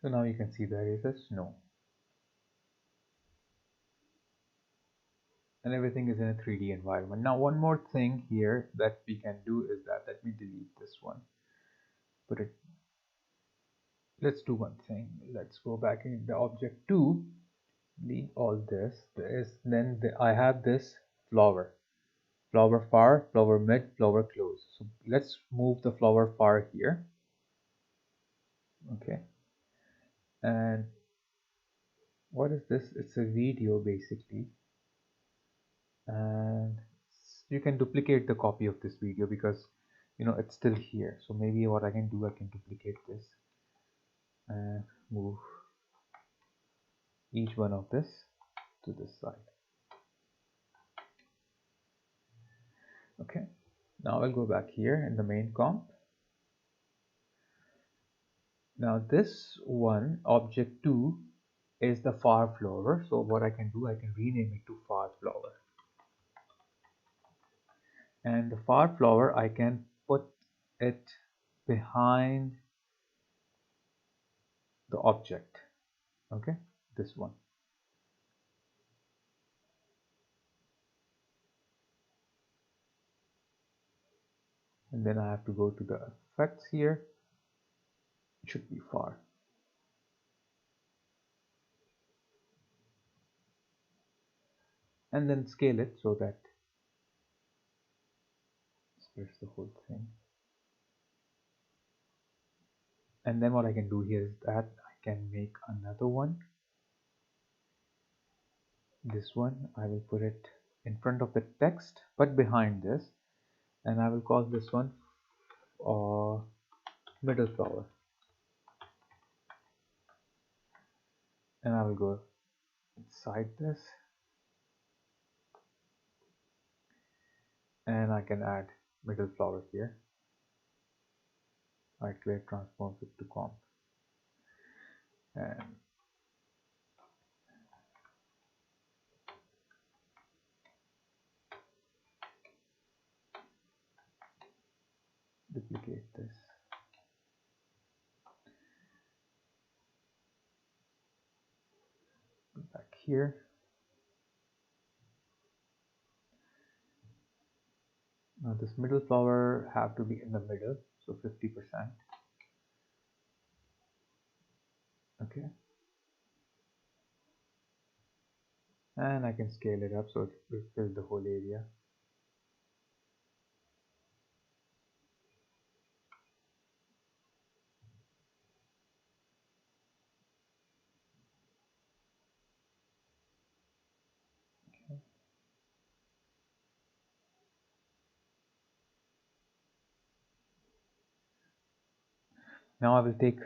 So now you can see there is a snow. And everything is in a 3D environment. Now one more thing here that we can do is that, let me delete this one, put it, let's do one thing. Let's go back in the object 2, delete all this. I have this flower. Flower far, flower mid, flower close. So let's move the flower far here. Okay. And what is this? It's a video basically. And you can duplicate the copy of this video because it's still here. So maybe what I can do, I can duplicate this and move each one of this to this side. Okay, now I'll go back here in the main comp. Now this one, object 2, is the far flower. So what I can do, I can rename it to far flower. And the far flower, I can put it behind the object. Okay, this one. And then I have to go to the effects here. It should be far. And then scale it so that splits the whole thing. And then what I can do here is that I can make another one. This one, I will put it in front of the text but behind this, and I will call this one middle flower. And I will go inside this, and I can add middle flower here. Right click, transform it to comp, and duplicate this. Go back here. Now this middle flower have to be in the middle, so 50%. Okay. And I can scale it up so it will fill the whole area. Okay. Now I will take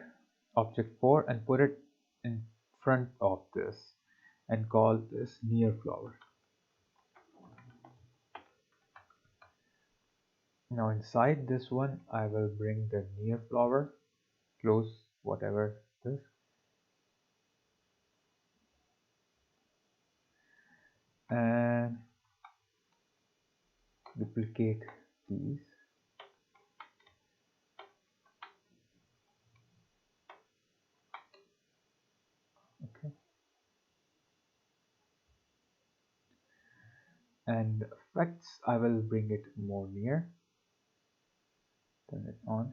object 4 and put it in front of this and call this near flower. Now inside this one, I will bring the near flower, close whatever this, and duplicate these. Okay. And effects, I will bring it more near, turn it on,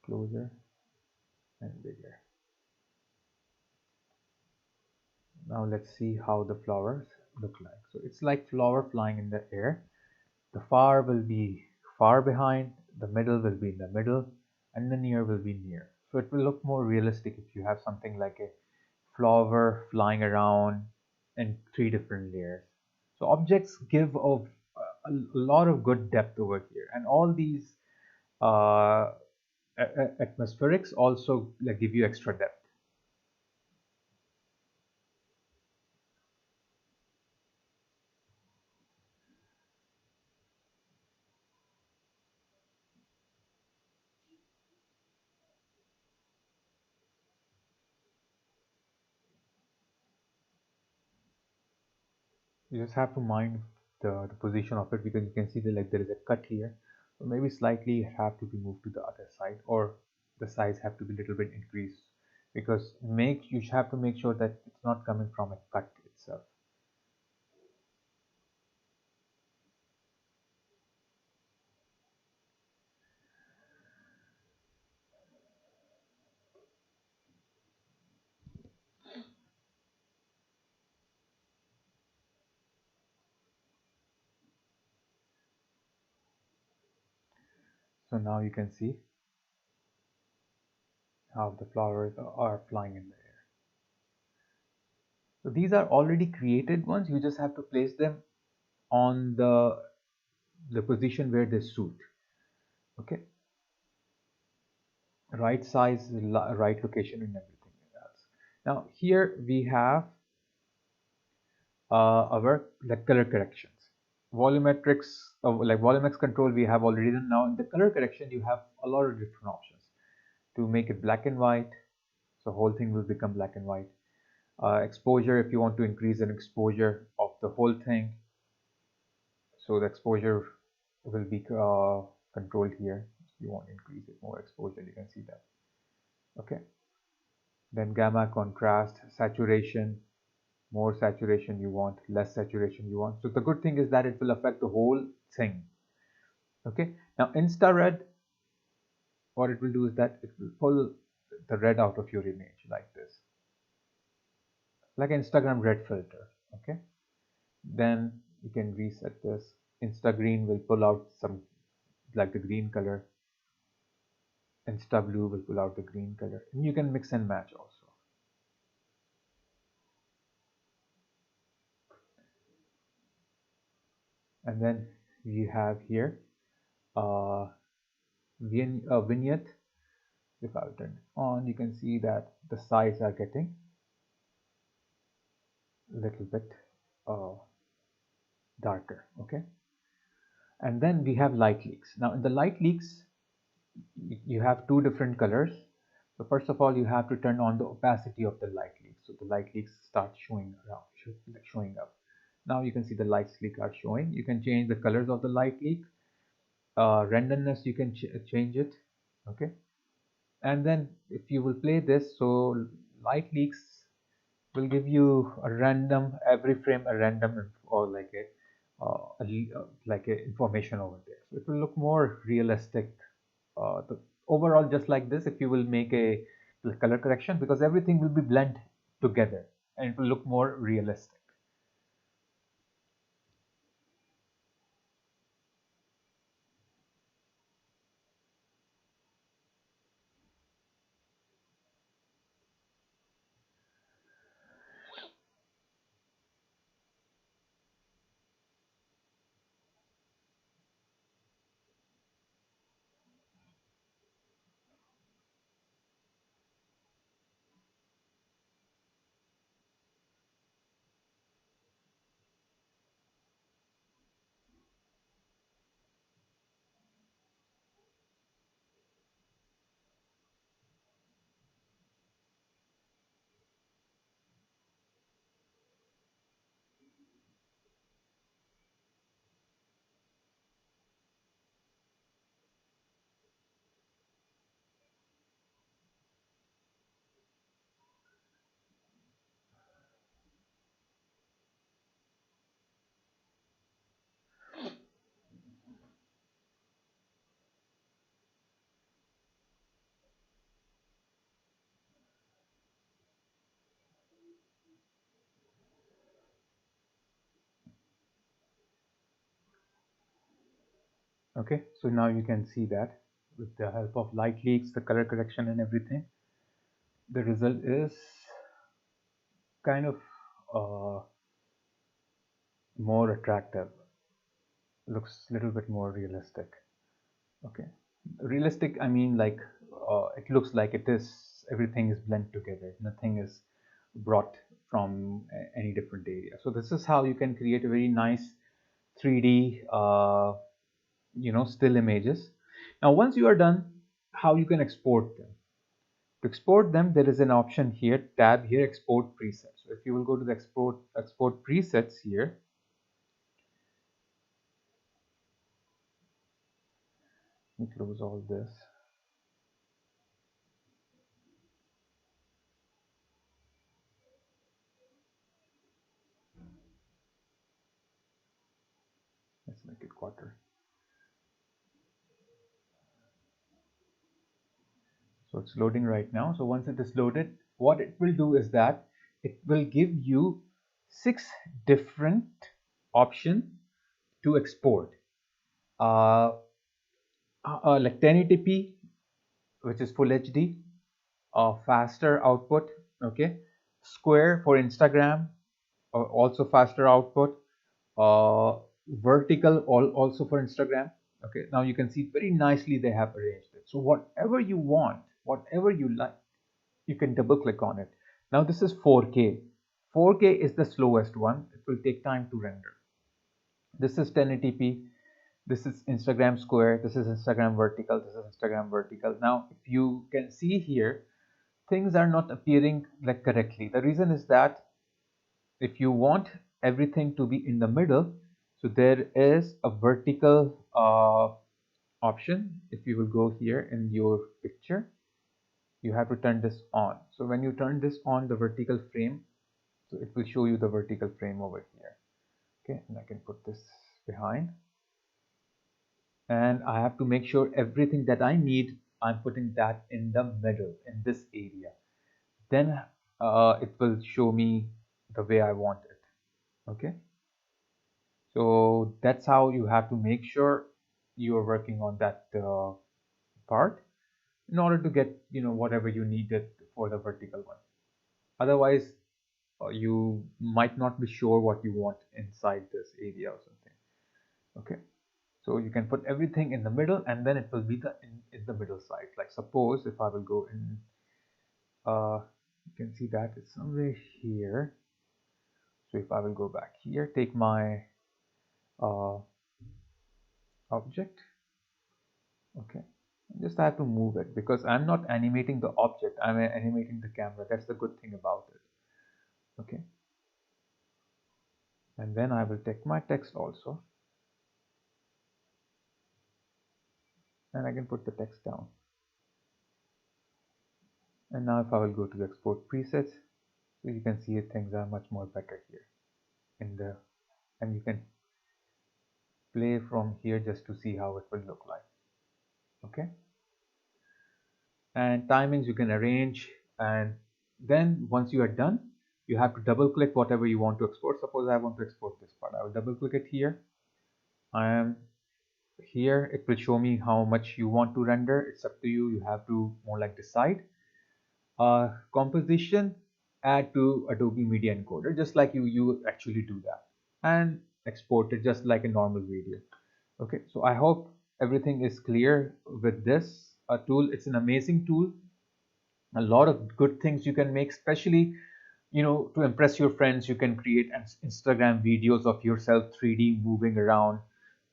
closer and bigger. Now let's see how the flowers look like. So it's like flower flying in the air. The far will be far behind, the middle will be in the middle, and the near will be near. So it will look more realistic if you have something like a flower flying around in 3 different layers. So objects give a lot of good depth over here, and all these uh, atmospherics also give you extra depth. You just have to mind the position of it, because you can see that there is a cut here. So maybe slightly have to be moved to the other side, or the size have to be a little bit increased, because you have to make sure that it's not coming from a cut itself. So now you can see how the flowers are flying in the air. So these are already created ones. You just have to place them on the position where they suit. Okay, right size, right location, and everything else. Now here we have our like color corrections. Volumetrics, like Volumax control, we have already done. Now in the color correction, you have a lot of different options to make it black and white. So whole thing will become black and white. Exposure, if you want to increase an exposure of the whole thing, so the exposure will be controlled here. If you want to increase it more exposure, you can see that. Okay, then gamma, contrast, saturation, more saturation you want, less saturation you want. So the good thing is that it will affect the whole thing. Okay, now infrared, what it will do is that it will pull the red out of your image like this, like Instagram red filter. Okay, then you can reset this. Insta green will pull out some, like the green color. Insta blue will pull out the green color, and you can mix and match also. And then we have here uh, vignette. If I turn it on, you can see that the sides are getting a little bit uh, darker. Okay, and then we have light leaks. Now in the light leaks, you have two different colors. So first of all, you have to turn on the opacity of the light leaks, so the light leaks start showing up. Now you can see the light leak are showing. You can change the colors of the light leak. Randomness, you can change it. Okay, and then if you will play this, so light leaks will give you a random, every frame a random, or like a information over there, so it will look more realistic. The overall, just like this, if you will make a color correction, because everything will be blend together and it will look more realistic. Okay, so now you can see that with the help of light leaks, the color correction and everything, the result is kind of uh, more attractive, looks a little bit more realistic. Okay, realistic, I mean, like it looks like it is, everything is blended together, nothing is brought from any different area. So this is how you can create a very nice 3D still images. Now once you are done, how you can export them? To export them, there is an option here, tab here, export presets. So if you will go to the export presets here, Let me close all this. Let's make it quarter. So it's loading right now. So once it is loaded, what it will do is that it will give you 6 different options to export. Like 1080p, which is full HD, faster output, okay, square for Instagram, also faster output, uh, vertical also for Instagram. Okay, now you can see very nicely they have arranged it. So whatever you want, whatever you like, you can double click on it. Now this is 4K. 4K is the slowest one. It will take time to render. This is 1080p. This is Instagram square. This is Instagram vertical. This is Instagram vertical. Now, if you can see here, things are not appearing like correctly. The reason is that if you want everything to be in the middle, so there is a vertical option. If you will go here in your picture, you have to turn this on. So when you turn this on, the vertical frame, so it will show you the vertical frame over here. Okay, and I can put this behind. And I have to make sure everything that I need, I'm putting that in the middle, in this area. Then it will show me the way I want it. Okay. So that's how you have to make sure you are working on that part in order to get whatever you needed for the vertical one. Otherwise, you might not be sure what you want inside this area or something. Okay. So you can put everything in the middle, and then it will be in the middle side. Like suppose if I will go in, you can see that it's somewhere here. So if I will go back here, take my object. Okay, just I have to move it because I'm not animating the object, I'm animating the camera. That's the good thing about it. Okay, and then I will take my text also, and I can put the text down. And now if I will go to export presets, so you can see things are much more better here in the, and you can play from here just to see how it will look like. Okay, and timings you can arrange, and then once you are done, you have to double click whatever you want to export. Suppose I want to export this part, I will double click it here. I am here, it will show me how much you want to render. It's up to you, you have to more like decide. Composition, add to Adobe Media Encoder, just like you actually do that, and export it just like a normal video. Okay, so I hope everything is clear with this tool. It's an amazing tool, a lot of good things you can make, especially to impress your friends. You can create Instagram videos of yourself 3D moving around.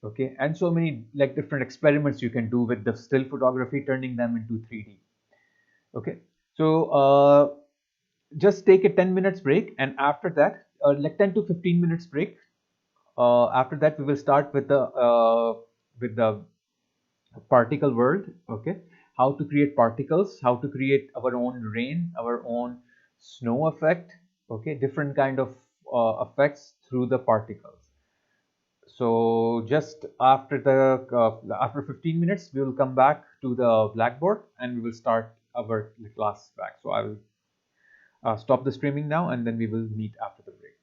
Okay, and so many like different experiments you can do with the still photography, turning them into 3D. Okay, so just take a 10 minutes break, and after that like 10 to 15 minutes break. After that we will start with the particle world. Okay, how to create particles, how to create our own rain, our own snow effect. Okay, different kind of effects through the particles. So just after after 15 minutes we will come back to the blackboard and we will start our class back. So I will stop the streaming now, and then we will meet after the break.